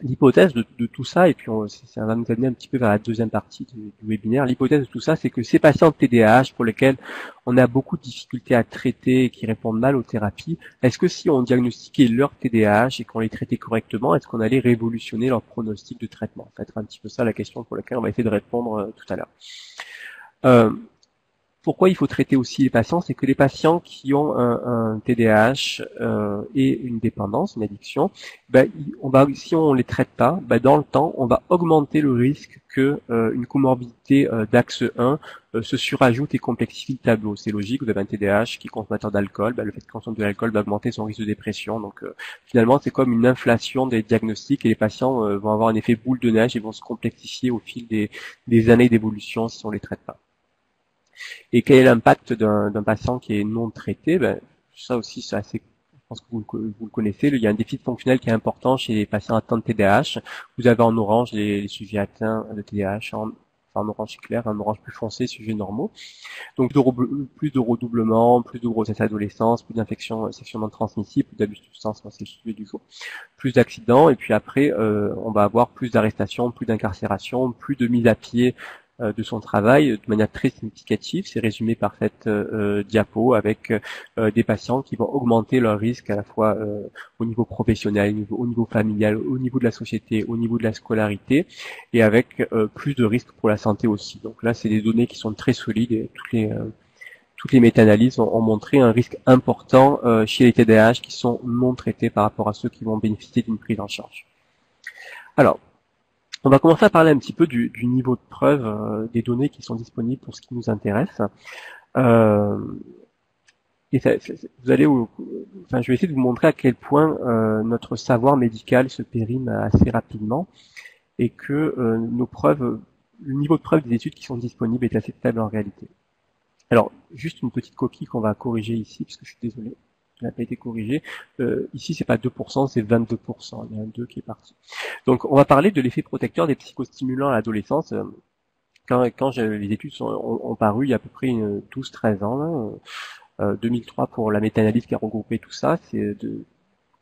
l'hypothèse de tout ça, et puis ça va nous amener un petit peu vers la deuxième partie du webinaire. L'hypothèse de tout ça, c'est que ces patients de TDAH pour lesquels on a beaucoup de difficultés à traiter et qui répondent mal aux thérapies, est-ce que si on diagnostiquait leur TDAH et qu'on les traitait correctement, est-ce qu'on allait révolutionner leur pronostic de traitement? Ça va être un petit peu ça la question pour laquelle on va essayer de répondre tout à l'heure. Pourquoi il faut traiter aussi les patients? C'est que les patients qui ont un TDAH et une dépendance, une addiction, si on les traite pas, dans le temps, on va augmenter le risque que une comorbidité d'axe 1 se surajoute et complexifie le tableau. C'est logique, vous avez un TDAH qui est consommateur d'alcool, le fait de consommer de l'alcool va augmenter son risque de dépression. Donc finalement, c'est comme une inflation des diagnostics et les patients vont avoir un effet boule de neige et vont se complexifier au fil des années d'évolution si on les traite pas. Et quel est l'impact d'un patient qui est non traité? Ça aussi, c'est assez, je pense que vous le connaissez. Il y a un déficit fonctionnel qui est important chez les patients atteints de TDAH. Vous avez en orange les sujets atteints de TDAH, en orange clair, en orange plus foncé, sujets normaux. Donc plus de redoublement, plus de grossesse adolescence, plus d'infections sexuellement transmissibles, plus d'abus de substances, c'est le sujet du jour, plus d'accidents, et puis après on va avoir plus d'arrestations, plus d'incarcération, plus de mise à pied de son travail de manière très significative. C'est résumé par cette diapo avec des patients qui vont augmenter leur risque à la fois au niveau professionnel, au niveau familial, au niveau de la société, au niveau de la scolarité, et avec plus de risques pour la santé aussi. Donc là, c'est des données qui sont très solides et toutes les méta-analyses ont montré un risque important chez les TDAH qui sont non traités par rapport à ceux qui vont bénéficier d'une prise en charge. Alors, on va commencer à parler un petit peu du niveau de preuve des données qui sont disponibles pour ce qui nous intéresse. Et vous allez, je vais essayer de vous montrer à quel point notre savoir médical se périme assez rapidement. et que le niveau de preuve des études qui sont disponibles est assez faible en réalité. Alors, juste une petite coquille qu'on va corriger ici, parce que je suis désolé, elle n'a pas été corrigée. Ici, c'est pas 2%, c'est 22%. Il y a un 2 qui est parti. Donc, on va parler de l'effet protecteur des psychostimulants à l'adolescence. Quand les études ont paru il y a à peu près 12-13 ans, là, 2003 pour la méta-analyse qui a regroupé tout ça,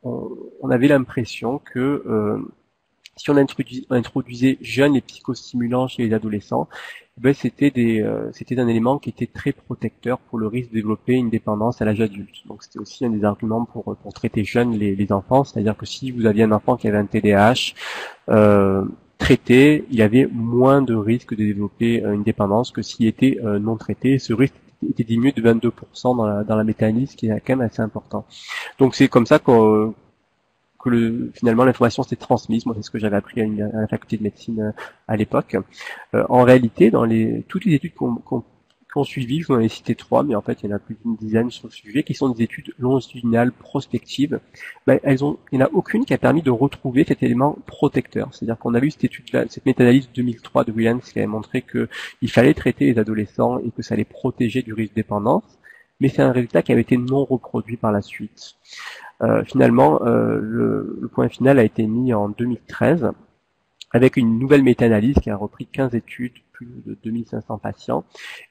on avait l'impression que si on introduisait jeunes les psychostimulants chez les adolescents, c'était un élément qui était très protecteur pour le risque de développer une dépendance à l'âge adulte. Donc c'était aussi un des arguments pour traiter jeunes les enfants, c'est-à-dire que si vous aviez un enfant qui avait un TDAH traité, il avait moins de risque de développer une dépendance que s'il était non traité. Ce risque était diminué de 22% dans la méta-analyse, qui est quand même assez important. Donc c'est comme ça que finalement l'information s'est transmise. Moi, c'est ce que j'avais appris à la faculté de médecine à l'époque. En réalité, dans toutes les études qu'on suivi, je vous en ai cité 3, mais en fait, il y en a plus d'une dizaine sur le sujet, qui sont des études longitudinales prospectives. Il n'y en a aucune qui a permis de retrouver cet élément protecteur. C'est-à-dire qu'on a vu cette méta-analyse de 2003 de Williams qui avait montré qu'il fallait traiter les adolescents et que ça les protégeait du risque de dépendance, mais c'est un résultat qui avait été non reproduit par la suite. Finalement, le point final a été mis en 2013 avec une nouvelle méta-analyse qui a repris 15 études, plus de 2500 patients,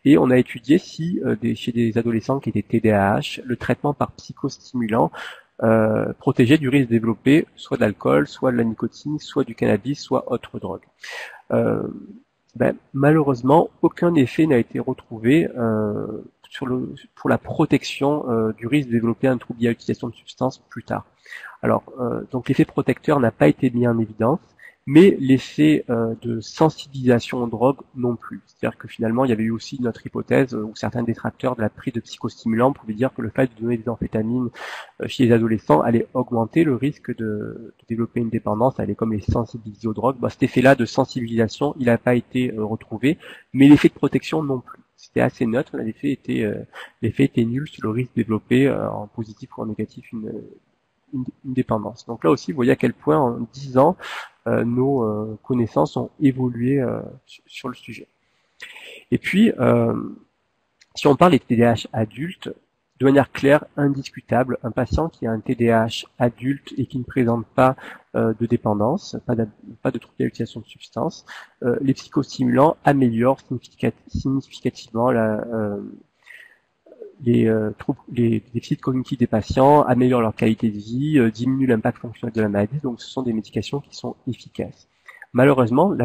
et on a étudié si chez des adolescents qui étaient TDAH, le traitement par psychostimulant protégeait du risque de développer soit de l'alcool, soit de la nicotine, soit du cannabis, soit autre drogue. Malheureusement, aucun effet n'a été retrouvé pour la protection du risque de développer un trouble lié à l'utilisation de substances plus tard. Alors, donc l'effet protecteur n'a pas été mis en évidence, mais l'effet de sensibilisation aux drogues non plus. C'est-à-dire que finalement, il y avait eu aussi notre hypothèse où certains détracteurs de la prise de psychostimulants pouvaient dire que le fait de donner des amphétamines chez les adolescents allait augmenter le risque de développer une dépendance, allait comme les sensibiliser aux drogues. Cet effet-là de sensibilisation, il n'a pas été retrouvé, mais l'effet de protection non plus. C'était assez neutre, l'effet était nul sur le risque de développer en positif ou en négatif une dépendance. Donc là aussi, vous voyez à quel point en 10 ans, nos connaissances ont évolué sur le sujet. Et puis, si on parle des TDAH adultes, de manière claire, indiscutable, un patient qui a un TDAH adulte et qui ne présente pas de dépendance, pas de trouble à l'utilisation de substances, les psychostimulants améliorent significativement les déficits cognitifs des patients, améliorent leur qualité de vie, diminuent l'impact fonctionnel de la maladie, donc ce sont des médications qui sont efficaces. Malheureusement,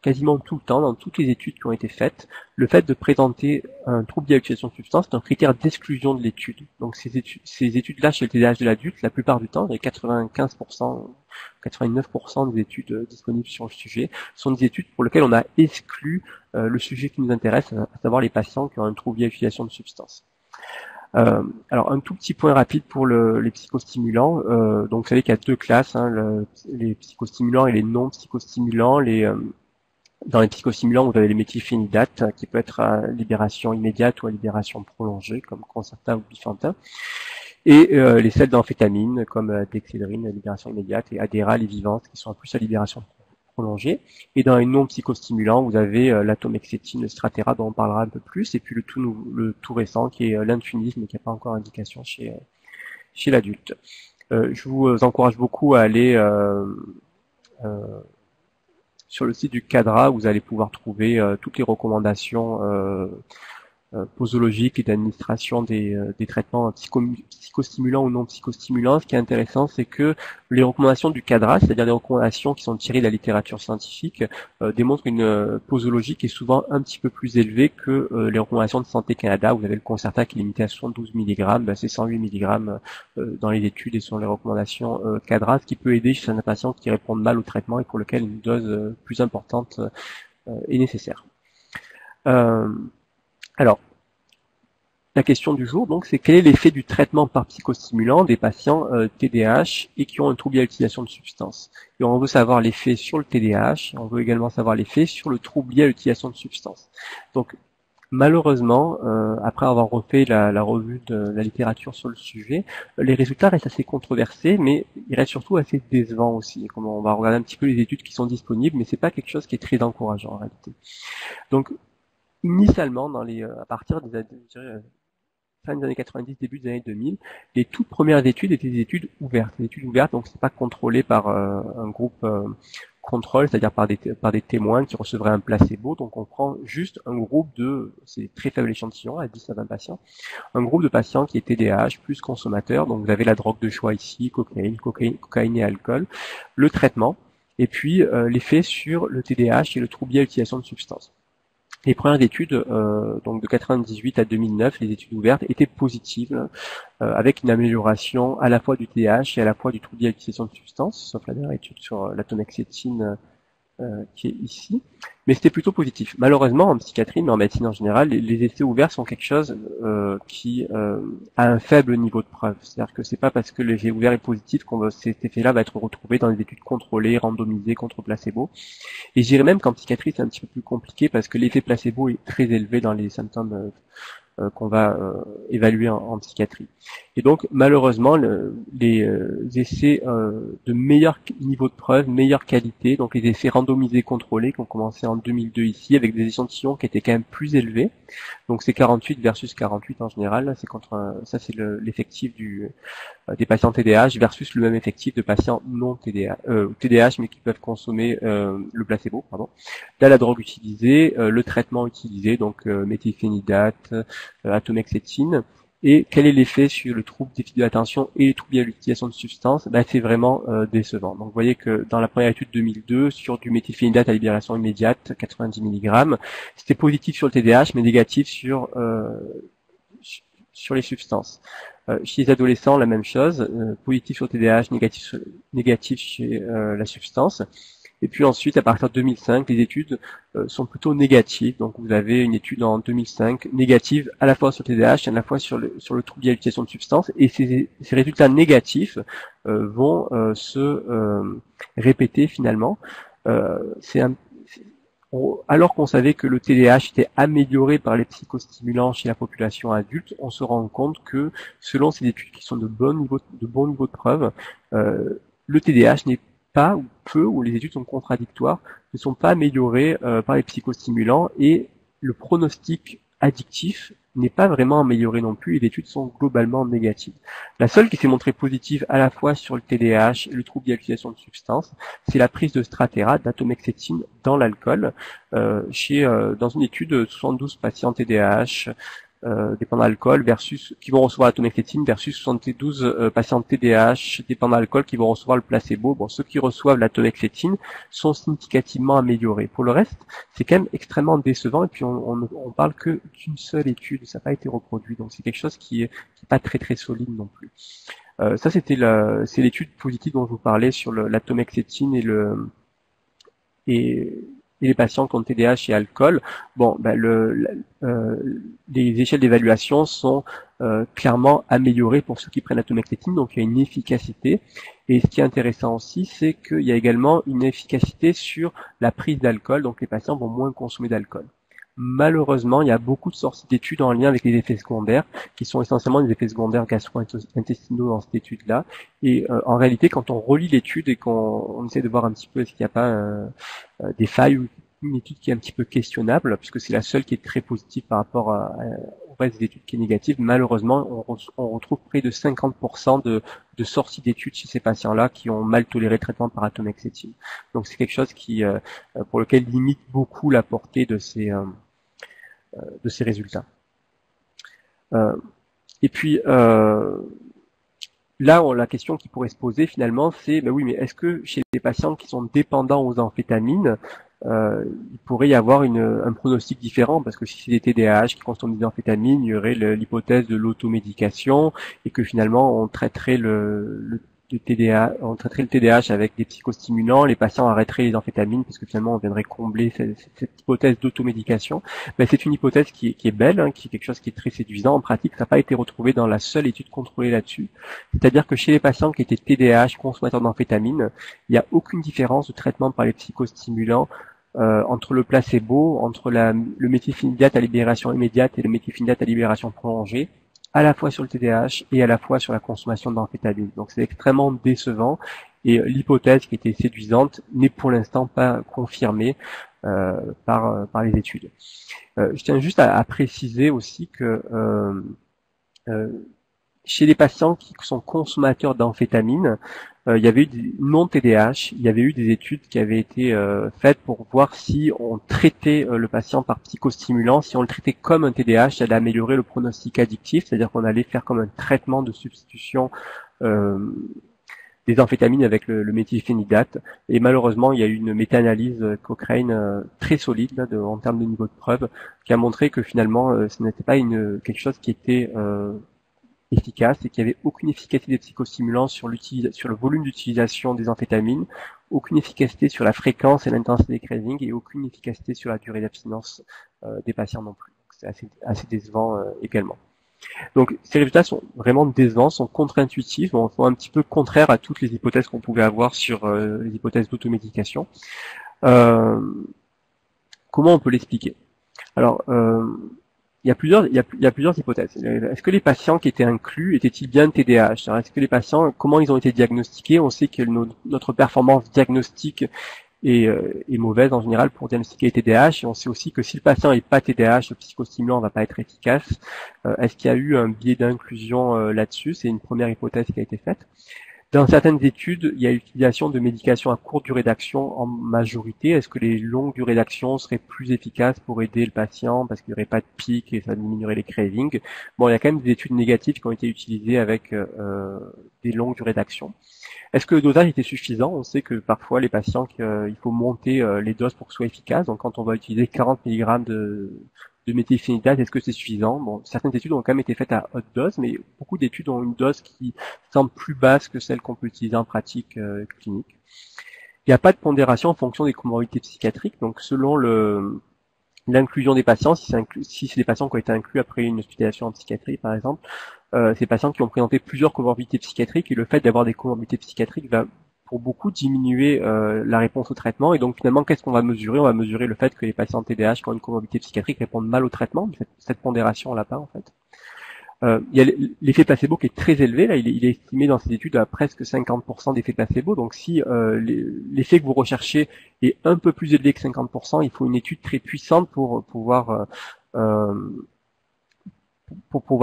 quasiment tout le temps, dans toutes les études qui ont été faites, le fait de présenter un trouble lié à l'utilisation de substances est un critère d'exclusion de l'étude. Donc ces études-là chez le TDAH de l'adulte, la plupart du temps, les 95%, 89% des études disponibles sur le sujet, sont des études pour lesquelles on a exclu le sujet qui nous intéresse, à savoir les patients qui ont un trouble lié à l'utilisation de substances. Alors un tout petit point rapide pour les psychostimulants. Donc vous savez qu'il y a deux classes, les psychostimulants et les non psychostimulants. Dans les psychostimulants, vous avez les méthylphénidates, qui peut être à libération immédiate ou à libération prolongée, comme Concerta ou Bifantin. Et les sels d'amphétamine, comme Dexedrine, à libération immédiate, et Adderall et Vivance, qui sont en plus à libération prolongée. Et dans les non-psychostimulants, vous avez l'atomexétine, le Strattera, dont on parlera un peu plus, et puis le tout récent, qui est l'intunisme, mais qui n'a pas encore indication chez l'adulte. Je vous encourage beaucoup à aller sur le site du CADRA, vous allez pouvoir trouver toutes les recommandations posologiques et d'administration des traitements psychostimulants ou non psychostimulants. Ce qui est intéressant, c'est que les recommandations du CADRA, c'est-à-dire les recommandations qui sont tirées de la littérature scientifique, démontrent une posologie qui est souvent un petit peu plus élevée que les recommandations de Santé Canada. Vous avez le Concerta qui est limité à 72 mg, c'est 108 mg dans les études et sur les recommandations CADRA, ce qui peut aider chez certains patients qui répondent mal au traitement et pour lequel une dose plus importante est nécessaire. Alors, la question du jour, donc, c'est quel est l'effet du traitement par psychostimulant des patients TDAH et qui ont un trouble lié à l'utilisation de substances. Et on veut savoir l'effet sur le TDAH, et on veut également savoir l'effet sur le trouble lié à l'utilisation de substances. Donc, Malheureusement, après avoir refait la revue de la littérature sur le sujet, les résultats restent assez controversés, mais ils restent surtout assez décevants aussi. Comme on va regarder un petit peu les études qui sont disponibles, mais c'est pas quelque chose qui est très encourageant en réalité. Donc, initialement, à partir des années, je dirais, fin des années 90, début des années 2000, les toutes premières études étaient des études ouvertes. Des études ouvertes, donc c'est pas contrôlé par un groupe contrôle, c'est-à-dire par des témoins qui recevraient un placebo. Donc on prend juste un groupe c'est très faible échantillon, à 10 à 20 patients, un groupe de patients qui est TDAH plus consommateurs. Donc vous avez la drogue de choix ici, cocaïne et alcool, le traitement, et puis l'effet sur le TDAH et le trouble lié à l'utilisation de substances. Les premières études, donc de 98 à 2009, les études ouvertes étaient positives, avec une amélioration à la fois du TDAH et à la fois du trouble lié à l'utilisation de substances, sauf la dernière étude sur l'atomoxétine qui est ici, mais c'était plutôt positif. Malheureusement, en psychiatrie, mais en médecine en général, les essais ouverts sont quelque chose qui a un faible niveau de preuve. C'est-à-dire que c'est pas parce que l'effet ouvert est positif cet effet-là va être retrouvé dans les études contrôlées, randomisées contre placebo. Et je dirais même qu'en psychiatrie, c'est un petit peu plus compliqué parce que l'effet placebo est très élevé dans les symptômes qu'on va évaluer en psychiatrie. Et donc, malheureusement, les essais de meilleur niveau de preuve, meilleure qualité, donc les essais randomisés contrôlés qui ont commencé en 2002 ici, avec des échantillons qui étaient quand même plus élevés. Donc c'est 48 versus 48 en général. Là, ça c'est l'effectif des patients TDAH versus le même effectif de patients non TDAH mais qui peuvent consommer le placebo, pardon. Là, la drogue utilisée, le traitement utilisé, donc méthylphénidate, atomoxétine. Et quel est l'effet sur le trouble déficit de l'attention et les troubles liés à l'utilisation de substances? C'est vraiment décevant. Donc vous voyez que dans la première étude 2002, sur du méthylphénidate à libération immédiate, 90 mg, c'était positif sur le TDAH, mais négatif sur les substances. Chez les adolescents, la même chose, positif sur le TDAH, négatif chez la substance. Et puis ensuite, à partir de 2005, les études sont plutôt négatives. Donc vous avez une étude en 2005 négative à la fois sur le TDAH et à la fois sur le trouble lié à l'utilisation de substances. Et ces résultats négatifs vont se répéter finalement. Alors qu'on savait que le TDAH était amélioré par les psychostimulants chez la population adulte, on se rend compte que selon ces études qui sont de bon niveau de preuve, le TDAH n'est pas ou peu, ou les études sont contradictoires, ne sont pas améliorées par les psychostimulants et le pronostic addictif n'est pas vraiment amélioré non plus et les études sont globalement négatives. La seule qui s'est montrée positive à la fois sur le TDAH et le trouble lié à l'utilisation de substances, c'est la prise de Strattera, d'atomoxétine dans l'alcool, dans une étude de 72 patients TDAH dépendants d'alcool qui vont recevoir l'atomoxétine versus 72 patients TDAH dépendants d'alcool qui vont recevoir le placebo. Bon, ceux qui reçoivent l'atomoxétine sont significativement améliorés. Pour le reste, c'est quand même extrêmement décevant et puis on parle que d'une seule étude, ça n'a pas été reproduit, donc c'est quelque chose qui est pas très très solide non plus. Ça c'est l'étude positive dont je vous parlais sur l'atomoxétine et les patients qui ont TDAH et alcool. Bon, les échelles d'évaluation sont clairement améliorées pour ceux qui prennent l'atomoxétine, donc il y a une efficacité. Et ce qui est intéressant aussi, c'est qu'il y a également une efficacité sur la prise d'alcool, donc les patients vont moins consommer d'alcool. Malheureusement, il y a beaucoup de sorties d'études en lien avec les effets secondaires, qui sont essentiellement des effets secondaires gastro-intestinaux dans cette étude-là. Et en réalité, quand on relit l'étude et qu'on essaie de voir un petit peu est-ce qu'il n'y a pas des failles ou une étude qui est un petit peu questionnable, puisque c'est la seule qui est très positive par rapport au reste des études qui est négative, malheureusement, on retrouve près de 50% de sorties d'études chez ces patients-là qui ont mal toléré le traitement par atomoxétine. Donc c'est quelque chose pour lequel limite beaucoup la portée de ces résultats. Et puis là, la question qui pourrait se poser finalement, c'est oui, mais est-ce que chez les patients qui sont dépendants aux amphétamines, il pourrait y avoir un pronostic différent, parce que si c'est des TDAH qui consomment des amphétamines, il y aurait l'hypothèse de l'automédication et que finalement on traiterait le TDAH avec des psychostimulants, les patients arrêteraient les amphétamines parce que finalement on viendrait combler cette hypothèse d'automédication. Mais c'est une hypothèse qui est belle, qui est quelque chose qui est très séduisant. En pratique, ça n'a pas été retrouvé dans la seule étude contrôlée là-dessus. C'est-à-dire que chez les patients qui étaient TDAH, consommateurs d'amphétamines, il n'y a aucune différence de traitement par les psychostimulants entre le placebo, entre le méthylphénidate à libération immédiate et le méthylphénidate à libération prolongée, à la fois sur le TDAH et à la fois sur la consommation d'amphétamine. Donc c'est extrêmement décevant et l'hypothèse qui était séduisante n'est pour l'instant pas confirmée par les études. Je tiens juste à préciser aussi que chez les patients qui sont consommateurs d'amphétamine, il y avait eu des non-TDAH, il y avait eu des études qui avaient été faites pour voir si on traitait le patient par psychostimulant, si on le traitait comme un TDAH, ça allait améliorer le pronostic addictif, c'est-à-dire qu'on allait faire comme un traitement de substitution des amphétamines avec le méthylphénidate. Et malheureusement, il y a eu une méta-analyse Cochrane très solide là, en termes de niveau de preuve, qui a montré que finalement, ce n'était pas quelque chose qui était efficace et qu'il n'y avait aucune efficacité des psychostimulants sur le volume d'utilisation des amphétamines, aucune efficacité sur la fréquence et l'intensité des cravings et aucune efficacité sur la durée d'abstinence des patients non plus. C'est assez décevant également. Donc ces résultats sont vraiment décevants, sont contre-intuitifs, sont un petit peu contraires à toutes les hypothèses qu'on pouvait avoir sur les hypothèses d'automédication. Comment on peut l'expliquer? Alors, il y a plusieurs hypothèses. Est-ce que les patients qui étaient inclus étaient-ils bien TDAH? Est-ce que les patients, comment ils ont été diagnostiqués? On sait que notre performance diagnostique est mauvaise en général pour diagnostiquer les TDAH, et on sait aussi que si le patient n'est pas TDAH, le psychostimulant ne va pas être efficace. Est-ce qu'il y a eu un biais d'inclusion là-dessus? C'est une première hypothèse qui a été faite. Dans certaines études, il y a l'utilisation de médications à courte durée d'action en majorité. Est-ce que les longues durées d'action seraient plus efficaces pour aider le patient parce qu'il n'y aurait pas de pic et ça diminuerait les cravings? Bon, il y a quand même des études négatives qui ont été utilisées avec des longues durées d'action. Est-ce que le dosage était suffisant? On sait que parfois les patients, il faut monter les doses pour que ce soit efficace. Donc quand on va utiliser 40 mg de méthylphénidate, est-ce que c'est suffisant? Bon, certaines études ont quand même été faites à haute dose, mais beaucoup d'études ont une dose qui semble plus basse que celle qu'on peut utiliser en pratique clinique. Il n'y a pas de pondération en fonction des comorbidités psychiatriques, donc selon l'inclusion des patients, si c'est des patients qui ont été inclus après une hospitalisation en psychiatrie par exemple, ces patients qui ont présenté plusieurs comorbidités psychiatriques, et le fait d'avoir des comorbidités psychiatriques va pour beaucoup diminuer la réponse au traitement. Et donc finalement, qu'est-ce qu'on va mesurer? On va mesurer le fait que les patients TDAH qui ont une comorbidité psychiatrique répondent mal au traitement. Cette pondération on l'a pas en fait. Il y a l'effet placebo qui est très élevé. Là, il est estimé dans ces études à presque 50% d'effet placebo. Donc si l'effet que vous recherchez est un peu plus élevé que 50%, il faut une étude très puissante pour pouvoir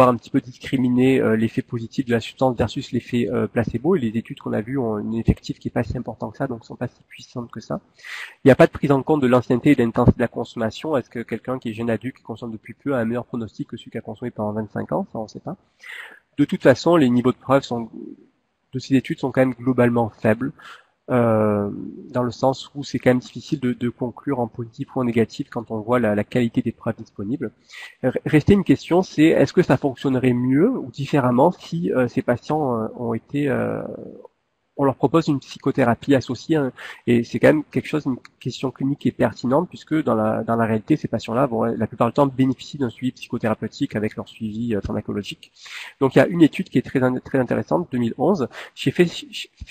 un petit peu discriminer l'effet positif de la substance versus l'effet placebo. Et les études qu'on a vues ont un effectif qui est pas si important que ça, donc sont pas si puissantes que ça. Il n'y a pas de prise en compte de l'ancienneté et de l'intensité de la consommation. Est-ce que quelqu'un qui est jeune adulte, qui consomme depuis peu, a un meilleur pronostic que celui qui a consommé pendant 25 ans? Ça, on ne sait pas. De toute façon, les niveaux de preuve de ces études sont quand même globalement faibles. Dans le sens où c'est quand même difficile de conclure en positif ou en négatif quand on voit la qualité des preuves disponibles. Restait une question, c'est est-ce que ça fonctionnerait mieux ou différemment si ces patients on leur propose une psychothérapie associée, hein, et c'est quand même une question clinique qui est pertinente, puisque dans la réalité, ces patients-là vont la plupart du temps bénéficier d'un suivi psychothérapeutique avec leur suivi pharmacologique. Donc il y a une étude qui est très intéressante, 2011, fait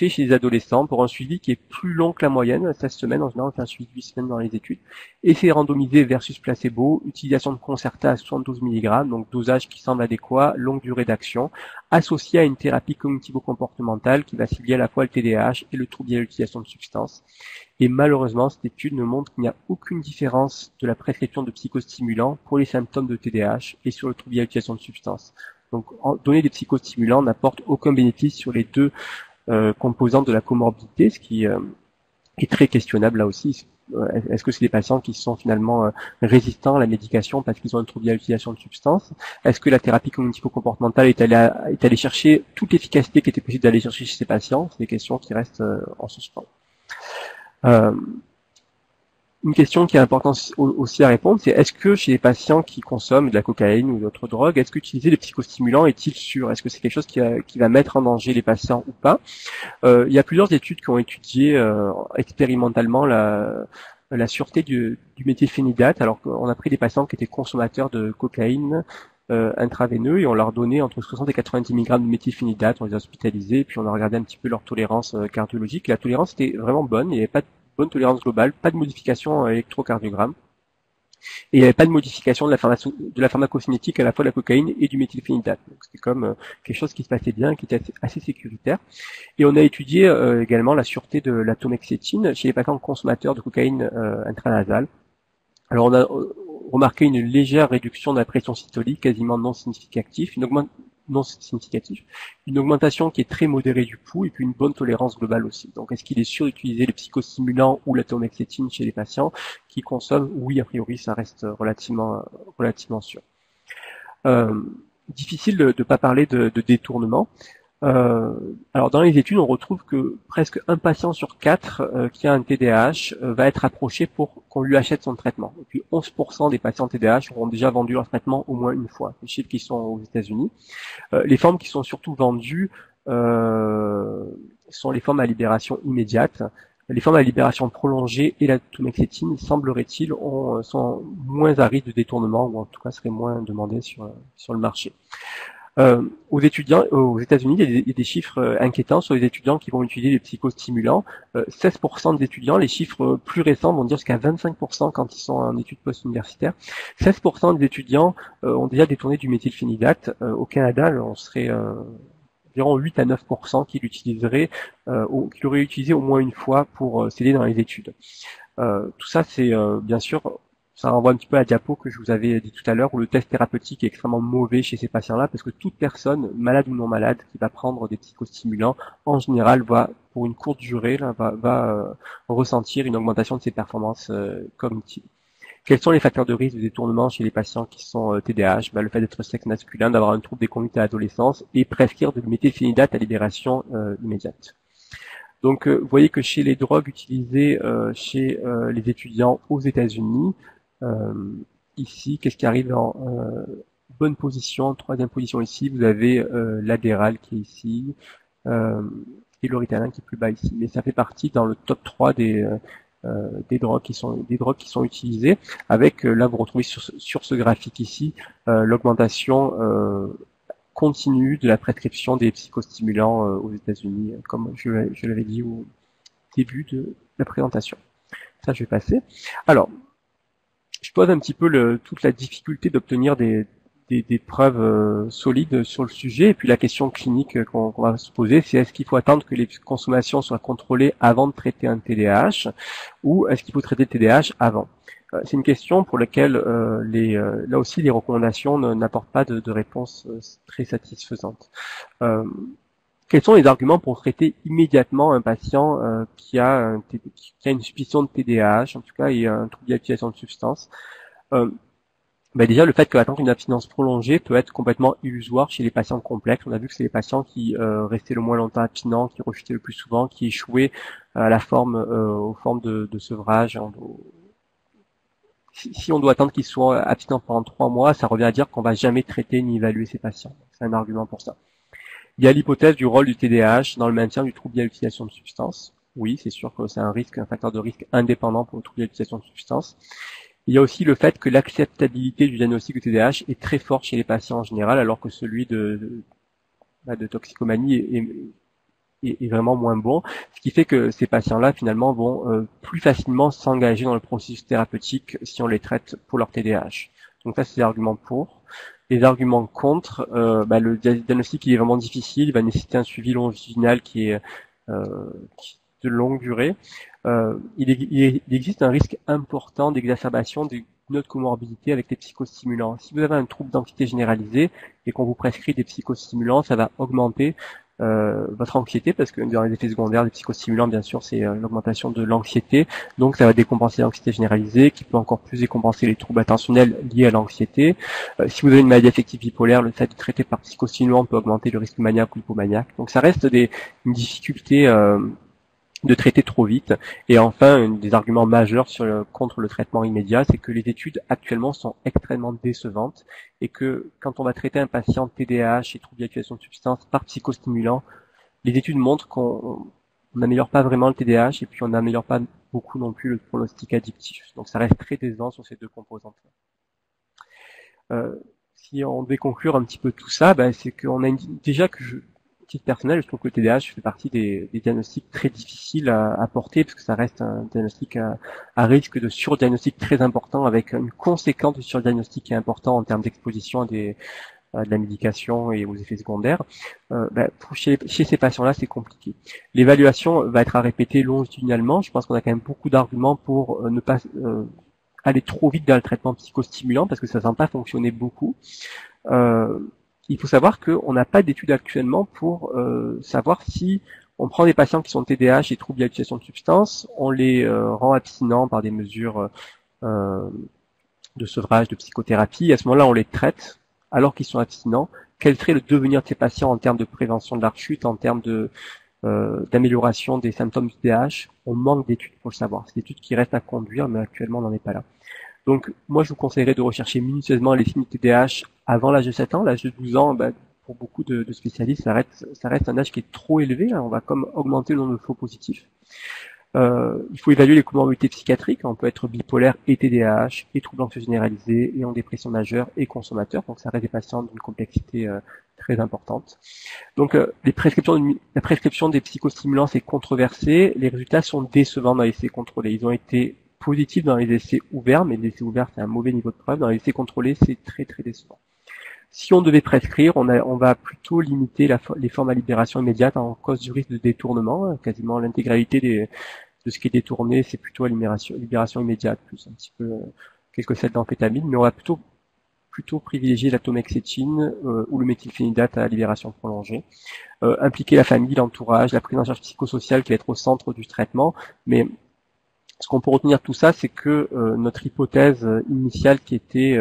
chez les adolescents pour un suivi qui est plus long que la moyenne, 16 semaines, en général on fait un suivi de 8 semaines dans les études, et c'est randomisé versus placebo, utilisation de Concerta à 72 mg, donc dosage qui semble adéquat, longue durée d'action, associé à une thérapie cognitivo-comportementale qui va cibler à la fois le TDAH et le trouble lié à l'utilisation de substances. Et malheureusement, cette étude ne montre qu'il n'y a aucune différence de la prescription de psychostimulants pour les symptômes de TDAH et sur le trouble lié à l'utilisation de substances. Donc, donner des psychostimulants n'apporte aucun bénéfice sur les deux composantes de la comorbidité, ce qui est très questionnable là aussi. Est-ce que c'est des patients qui sont finalement résistants à la médication parce qu'ils ont un trouble à l'utilisation de substances? Est-ce que la thérapie cognitivo-comportementale est allée chercher toute l'efficacité qui était possible d'aller chercher chez ces patients? C'est des questions qui restent en suspens. Une question qui est importante aussi à répondre, c'est est-ce que chez les patients qui consomment de la cocaïne ou d'autres drogues, est-ce qu'utiliser les psychostimulants est-il sûr? Est-ce que c'est quelque chose qui va mettre en danger les patients ou pas? Il y a plusieurs études qui ont étudié expérimentalement la sûreté du méthylphénidate. Alors qu'on a pris des patients qui étaient consommateurs de cocaïne intraveineux et on leur donnait entre 60 et 90 mg de méthylphénidate, on les a hospitalisés, puis on a regardé un petit peu leur tolérance cardiologique. La tolérance était vraiment bonne, il n'y avait pas bonne tolérance globale, pas de modification à l'électrocardiogramme. Et il n'y avait pas de modification de la pharmacocinétique à la fois de la cocaïne et du méthylphénidate. Donc c'était comme quelque chose qui se passait bien, qui était assez sécuritaire. Et on a étudié également la sûreté de la tomexétine chez les patients consommateurs de cocaïne intranasale. Alors on a remarqué une légère réduction de la pression systolique, quasiment non significative, une augmentation qui est très modérée du pouls et puis une bonne tolérance globale aussi. Donc est-ce qu'il est sûr d'utiliser les psychostimulants ou la tomexétine chez les patients qui consomment? Oui, a priori ça reste relativement sûr. Difficile de ne pas parler de détournement. Alors dans les études, on retrouve que presque un patient sur 4 qui a un TDAH va être approché pour qu'on lui achète son traitement. Et puis 11% des patients TDAH auront déjà vendu leur traitement au moins une fois. Les chiffres qui sont aux États-Unis. Les formes qui sont surtout vendues sont les formes à libération immédiate. Les formes à libération prolongée et la tomexétine, semblerait-il, sont moins à risque de détournement, ou en tout cas seraient moins demandées sur le marché. Aux États-Unis, il y a des chiffres inquiétants sur les étudiants qui vont utiliser les psychostimulants. 16% des étudiants, les chiffres plus récents vont dire jusqu'à 25% quand ils sont en études post-universitaires. 16% des étudiants ont déjà détourné du méthylphénidate. Au Canada, on serait environ 8 à 9% qui l'utiliseraient, qui l'auraient utilisé au moins une fois pour s'aider dans les études. Tout ça, c'est bien sûr, ça renvoie un petit peu à la diapo que je vous avais dit tout à l'heure, où le test thérapeutique est extrêmement mauvais chez ces patients-là, parce que toute personne, malade ou non malade, qui va prendre des psychostimulants, en général, va, pour une courte durée, là, va ressentir une augmentation de ses performances cognitives. Quels sont les facteurs de risque de détournement chez les patients qui sont TDAH? Le fait d'être sexe masculin, d'avoir un trouble des conduites à l'adolescence, et prescrire de méthylphénidate à libération immédiate. Donc, vous voyez que chez les drogues utilisées chez les étudiants aux États-Unis, ici, qu'est-ce qui arrive en bonne position, troisième position ici, vous avez l'adéral qui est ici, et le ritalin qui est plus bas ici. Mais ça fait partie dans le top 3 des drogues qui sont utilisées, avec là vous retrouvez sur ce graphique ici l'augmentation continue de la prescription des psychostimulants aux États-Unis, comme je l'avais dit au début de la présentation. Ça, je vais passer. Alors, je pose un petit peu toute la difficulté d'obtenir des preuves solides sur le sujet, et puis la question clinique qu'on va se poser, c'est est-ce qu'il faut attendre que les consommations soient contrôlées avant de traiter un TDAH, ou est-ce qu'il faut traiter le TDAH avant? C'est une question pour laquelle là aussi les recommandations n'apportent pas de réponse très satisfaisante. Quels sont les arguments pour traiter immédiatement un patient qui a une suspicion de TDAH, en tout cas, et un trouble d'utilisation de substances? Déjà, le fait qu'attendre une abstinence prolongée peut être complètement illusoire chez les patients complexes. On a vu que c'est les patients qui restaient le moins longtemps abstinents, qui refutaient le plus souvent, qui échouaient à la forme, aux formes de sevrage. Si on doit attendre qu'ils soient abstinents pendant 3 mois, ça revient à dire qu'on va jamais traiter ni évaluer ces patients. C'est un argument pour ça. Il y a l'hypothèse du rôle du TDAH dans le maintien du trouble à l'utilisation de substances. Oui, c'est sûr que c'est un facteur de risque indépendant pour le trouble à l'utilisation de substances. Il y a aussi le fait que l'acceptabilité du diagnostic de TDAH est très forte chez les patients en général, alors que celui de toxicomanie est vraiment moins bon, ce qui fait que ces patients-là, finalement, vont plus facilement s'engager dans le processus thérapeutique si on les traite pour leur TDAH. Donc ça, c'est les arguments pour. Les arguments contre, le diagnostic il est vraiment difficile, il va nécessiter un suivi longitudinal qui est de longue durée. Il existe un risque important d'exacerbation d'une autre comorbidité avec les psychostimulants. Si vous avez un trouble d'anxiété généralisée et qu'on vous prescrit des psychostimulants, ça va augmenter votre anxiété, parce que dans les effets secondaires des psychostimulants, bien sûr, c'est l'augmentation de l'anxiété, donc ça va décompenser l'anxiété généralisée, qui peut encore plus décompenser les troubles attentionnels liés à l'anxiété. Si vous avez une maladie affective bipolaire, le fait de traiter par psychostimulant peut augmenter le risque maniaque ou hypomaniaque. Donc ça reste une difficulté de traiter trop vite. Et enfin, un des arguments majeurs contre le traitement immédiat, c'est que les études actuellement sont extrêmement décevantes, et que quand on va traiter un patient TDAH et trouble d'utilisation de substances par psychostimulant, les études montrent qu'on n'améliore pas vraiment le TDAH, et puis on n'améliore pas beaucoup non plus le pronostic addictif. Donc ça reste très décevant sur ces deux composantes. Si on devait conclure un petit peu tout ça, c'est qu'on a déjà que titre personnel, je trouve que le TDAH fait partie des diagnostics très difficiles à porter, parce que ça reste un diagnostic à risque de surdiagnostic très important, avec une conséquence de surdiagnostic qui est important en termes d'exposition de la médication et aux effets secondaires. Chez ces patients-là, c'est compliqué. L'évaluation va être à répéter longitudinalement. Je pense qu'on a quand même beaucoup d'arguments pour ne pas aller trop vite dans le traitement psychostimulant, parce que ça ne semble pas fonctionner beaucoup. Il faut savoir qu'on n'a pas d'études actuellement pour savoir si on prend des patients qui sont TDAH et troubles d'utilisation de substances, on les rend abstinents par des mesures de sevrage, de psychothérapie, et à ce moment-là, on les traite alors qu'ils sont abstinents. Quel serait le devenir de ces patients en termes de prévention de la rechute, en termes de d'amélioration des symptômes du TDAH? On manque d'études pour le savoir. C'est des études qui restent à conduire, mais actuellement, on n'en est pas là. Donc, moi, je vous conseillerais de rechercher minutieusement les signes de TDAH avant l'âge de 7 ans. L'âge de 12 ans, pour beaucoup de spécialistes, ça reste un âge qui est trop élevé. On va comme augmenter le nombre de faux positifs. Il faut évaluer les comorbidités psychiatriques. On peut être bipolaire et TDAH, et troubles anxieux généralisés, et en dépression majeure, et consommateur. Donc, ça reste des patients d'une complexité très importante. Donc, la prescription des psychostimulants, c'est controversé. Les résultats sont décevants dans les essais contrôlés. Ils ont été positifs dans les essais ouverts, mais les essais ouverts, c'est un mauvais niveau de preuve. Dans les essais contrôlés, c'est très très décevant. Si on devait prescrire, on va plutôt limiter les formes à libération immédiate en cause du risque de détournement. Quasiment l'intégralité de ce qui est détourné, c'est plutôt à libération immédiate, plus un petit peu quelques sels d'amphétamine, mais on va plutôt privilégier l'atomoxétine ou le méthylphénidate à libération prolongée. Impliquer la famille, l'entourage, la prise en charge psychosociale qui va être au centre du traitement, mais ce qu'on peut retenir de tout ça, c'est que notre hypothèse initiale qui était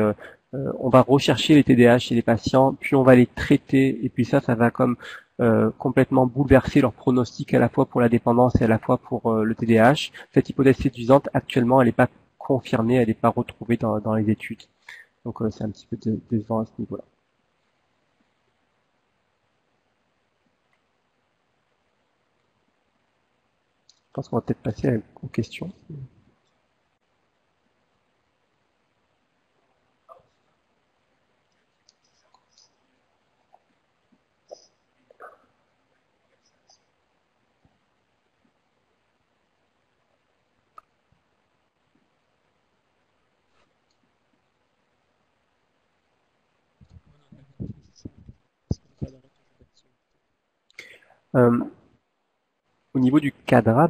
on va rechercher les TDAH chez les patients, puis on va les traiter, et puis ça va comme complètement bouleverser leur pronostic à la fois pour la dépendance et à la fois pour le TDAH. Cette hypothèse séduisante, actuellement, elle n'est pas confirmée, elle n'est pas retrouvée dans les études. Donc c'est un petit peu décevant à ce niveau-là. Je pense qu'on va peut-être passer aux questions. Au niveau du cadra,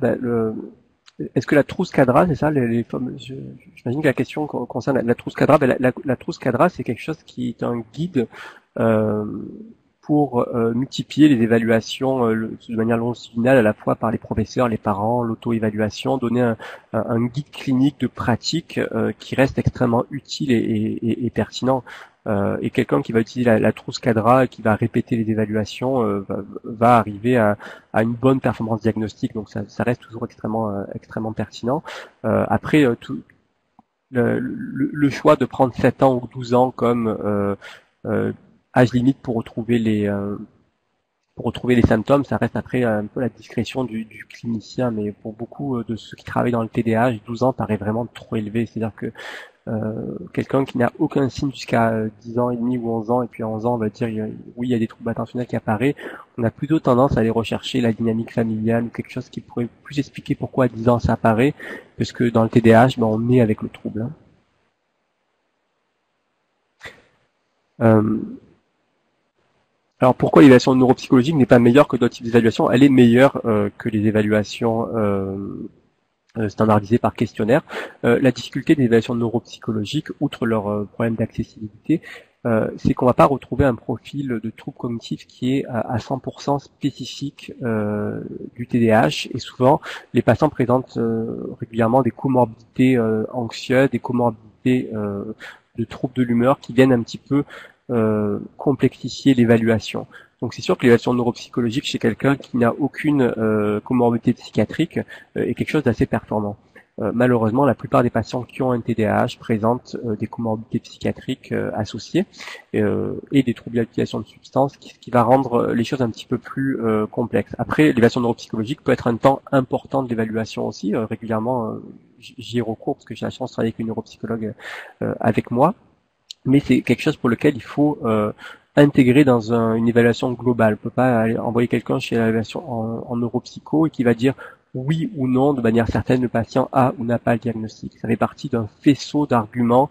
est-ce que la trousse cadra, c'est ça j'imagine que la question concerne la trousse cadra. La trousse cadra, c'est quelque chose qui est un guide euh, pour multiplier les évaluations de manière longitudinale à la fois par les professeurs, les parents, l'auto-évaluation, donner un guide clinique de pratique qui reste extrêmement utile et pertinent. Et quelqu'un qui va utiliser la trousse cadra, qui va répéter les évaluations, va arriver à une bonne performance diagnostique. Donc ça reste toujours extrêmement pertinent. Après, le choix de prendre 7 ans ou 12 ans comme âge limite pour retrouver les symptômes, ça reste après un peu la discrétion du clinicien, mais pour beaucoup de ceux qui travaillent dans le TDAH, 12 ans paraît vraiment trop élevé. C'est-à-dire que quelqu'un qui n'a aucun signe jusqu'à 10 ans et demi ou 11 ans, et puis à 11 ans on va dire oui, il y a des troubles attentionnels qui apparaissent, on a plutôt tendance à aller rechercher la dynamique familiale ou quelque chose qui pourrait plus expliquer pourquoi à 10 ans ça apparaît, parce que dans le TDAH, on est avec le trouble. Alors pourquoi l'évaluation neuropsychologique n'est pas meilleure que d'autres types d'évaluations? Elle est meilleure que les évaluations standardisées par questionnaire. La difficulté des évaluations neuropsychologiques, outre leur problème d'accessibilité, c'est qu'on ne va pas retrouver un profil de trouble cognitif qui est à 100% spécifique du TDAH, et souvent les patients présentent régulièrement des comorbidités anxieuses, des comorbidités de troubles de l'humeur qui viennent un petit peu complexifier l'évaluation. Donc c'est sûr que l'évaluation neuropsychologique chez quelqu'un qui n'a aucune comorbidité psychiatrique est quelque chose d'assez performant. Malheureusement, la plupart des patients qui ont un TDAH présentent des comorbidités psychiatriques associées et des troubles d'utilisation de substances, ce qui va rendre les choses un petit peu plus complexes. Après, l'évaluation neuropsychologique peut être un temps important de l'évaluation aussi. Régulièrement, j'y ai recours parce que j'ai la chance de travailler avec une neuropsychologue avec moi. Mais c'est quelque chose pour lequel il faut intégré dans une évaluation globale. On peut pas aller envoyer quelqu'un chez l'évaluation en neuropsycho et qui va dire oui ou non de manière certaine le patient a ou n'a pas le diagnostic. Ça fait partie d'un faisceau d'arguments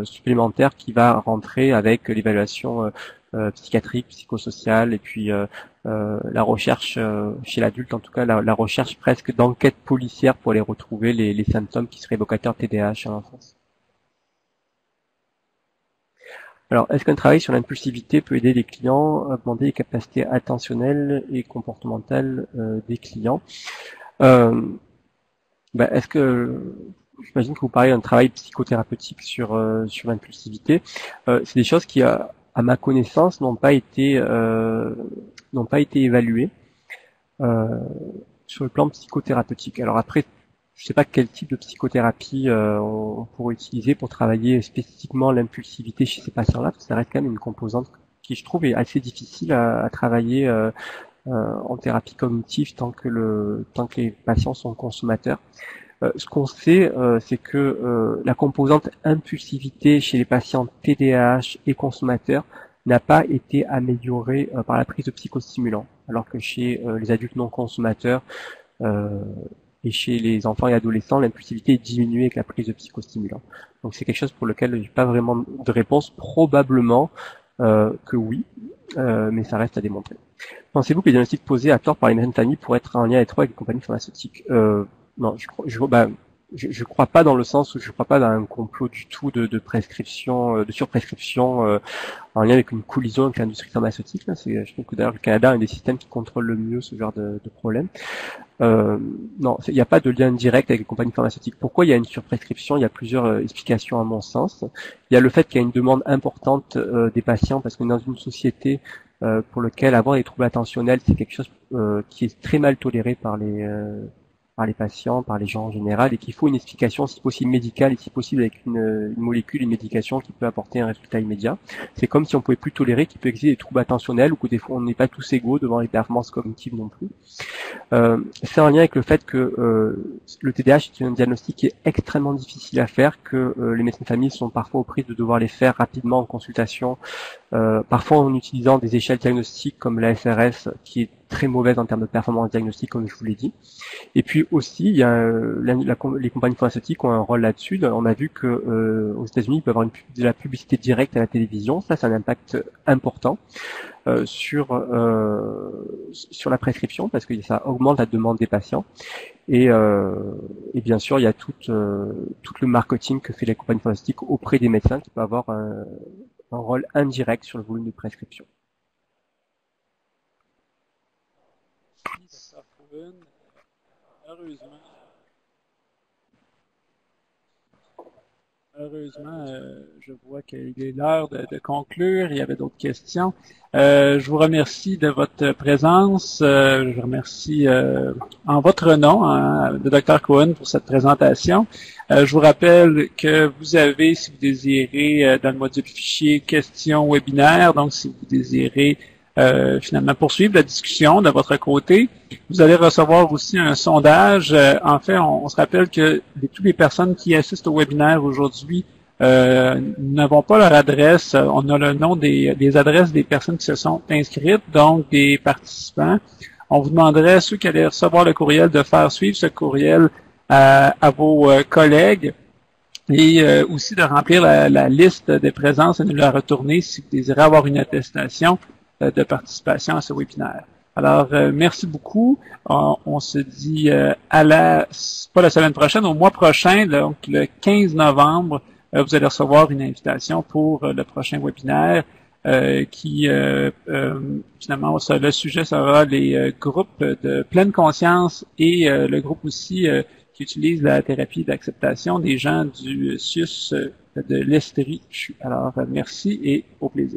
supplémentaires qui va rentrer avec l'évaluation psychiatrique, psychosociale et puis la recherche chez l'adulte, en tout cas la recherche presque d'enquête policière pour aller retrouver les symptômes qui seraient évocateurs de TDAH en enfance. Alors, est-ce qu'un travail sur l'impulsivité peut aider les clients à augmenter les capacités attentionnelles et comportementales des clients? Est-ce que, j'imagine que vous parlez d'un travail psychothérapeutique sur l'impulsivité. C'est des choses qui, à ma connaissance, n'ont pas été évaluées sur le plan psychothérapeutique. Alors après, je ne sais pas quel type de psychothérapie on pourrait utiliser pour travailler spécifiquement l'impulsivité chez ces patients-là, parce que ça reste quand même une composante qui, je trouve, est assez difficile à travailler en thérapie cognitive tant que les patients sont consommateurs. Ce qu'on sait, c'est que la composante impulsivité chez les patients TDAH et consommateurs n'a pas été améliorée par la prise de psychostimulants, alors que chez les adultes non consommateurs et chez les enfants et adolescents, l'impulsivité est diminuée avec la prise de psychostimulants. Donc c'est quelque chose pour lequel j'ai pas vraiment de réponse. Probablement que oui, mais ça reste à démontrer. Pensez-vous que les diagnostics posés à tort par les médecins de famille pourraient être en lien étroit avec les compagnies pharmaceutiques? Non, je crois pas, dans le sens où je crois pas dans un complot du tout de prescription, de surprescription en lien avec une collision avec l'industrie pharmaceutique. Là, je trouve que d'ailleurs le Canada a un des systèmes qui contrôle le mieux ce genre de problème. Non, il n'y a pas de lien direct avec les compagnies pharmaceutiques. Pourquoi il y a une surprescription? Il y a plusieurs explications à mon sens. Il y a le fait qu'il y a une demande importante des patients, parce qu'on est dans une société pour laquelle avoir des troubles attentionnels, c'est quelque chose qui est très mal toléré par les patients, par les gens en général, et qu'il faut une explication si possible médicale et si possible avec une molécule, une médication qui peut apporter un résultat immédiat. C'est comme si on pouvait plus tolérer qu'il peut exister des troubles attentionnels ou que des fois on n'est pas tous égaux devant les performances cognitives non plus. C'est en lien avec le fait que le TDAH est un diagnostic qui est extrêmement difficile à faire, que les médecins de famille sont parfois aux prises de devoir les faire rapidement en consultation, parfois en utilisant des échelles diagnostiques comme la SRS, qui est très mauvaise en termes de performance diagnostique, comme je vous l'ai dit. Et puis aussi, il y a les compagnies pharmaceutiques ont un rôle là-dessus. On a vu que aux États-Unis, il peut y avoir de la publicité directe à la télévision. Ça a un impact important sur la prescription, parce que ça augmente la demande des patients. Et bien sûr, il y a tout le marketing que fait les compagnies pharmaceutiques auprès des médecins, qui peut avoir un rôle indirect sur le volume de prescription.
Heureusement, je vois qu'il est l'heure de conclure. Il y avait d'autres questions. Je vous remercie de votre présence. Je remercie en votre nom, le Dr Cohen, pour cette présentation. Je vous rappelle que vous avez, si vous désirez, dans le module fichier questions webinaire, donc si vous désirez finalement poursuivre la discussion de votre côté. Vous allez recevoir aussi un sondage. En fait, on se rappelle que toutes les personnes qui assistent au webinaire aujourd'hui n'avons pas leur adresse. On a le nom des adresses des personnes qui se sont inscrites, donc des participants. On vous demanderait, ceux qui allaient recevoir le courriel, de faire suivre ce courriel à vos collègues et aussi de remplir la liste des présences et de la retourner si vous désirez avoir une attestation de participation à ce webinaire. Alors, merci beaucoup. On se dit pas la semaine prochaine, au mois prochain, donc le 15 novembre, vous allez recevoir une invitation pour le prochain webinaire qui, finalement, le sujet sera les groupes de pleine conscience et le groupe aussi qui utilise la thérapie d'acceptation des gens du CIUS de l'Estrie. Alors, merci et au plaisir.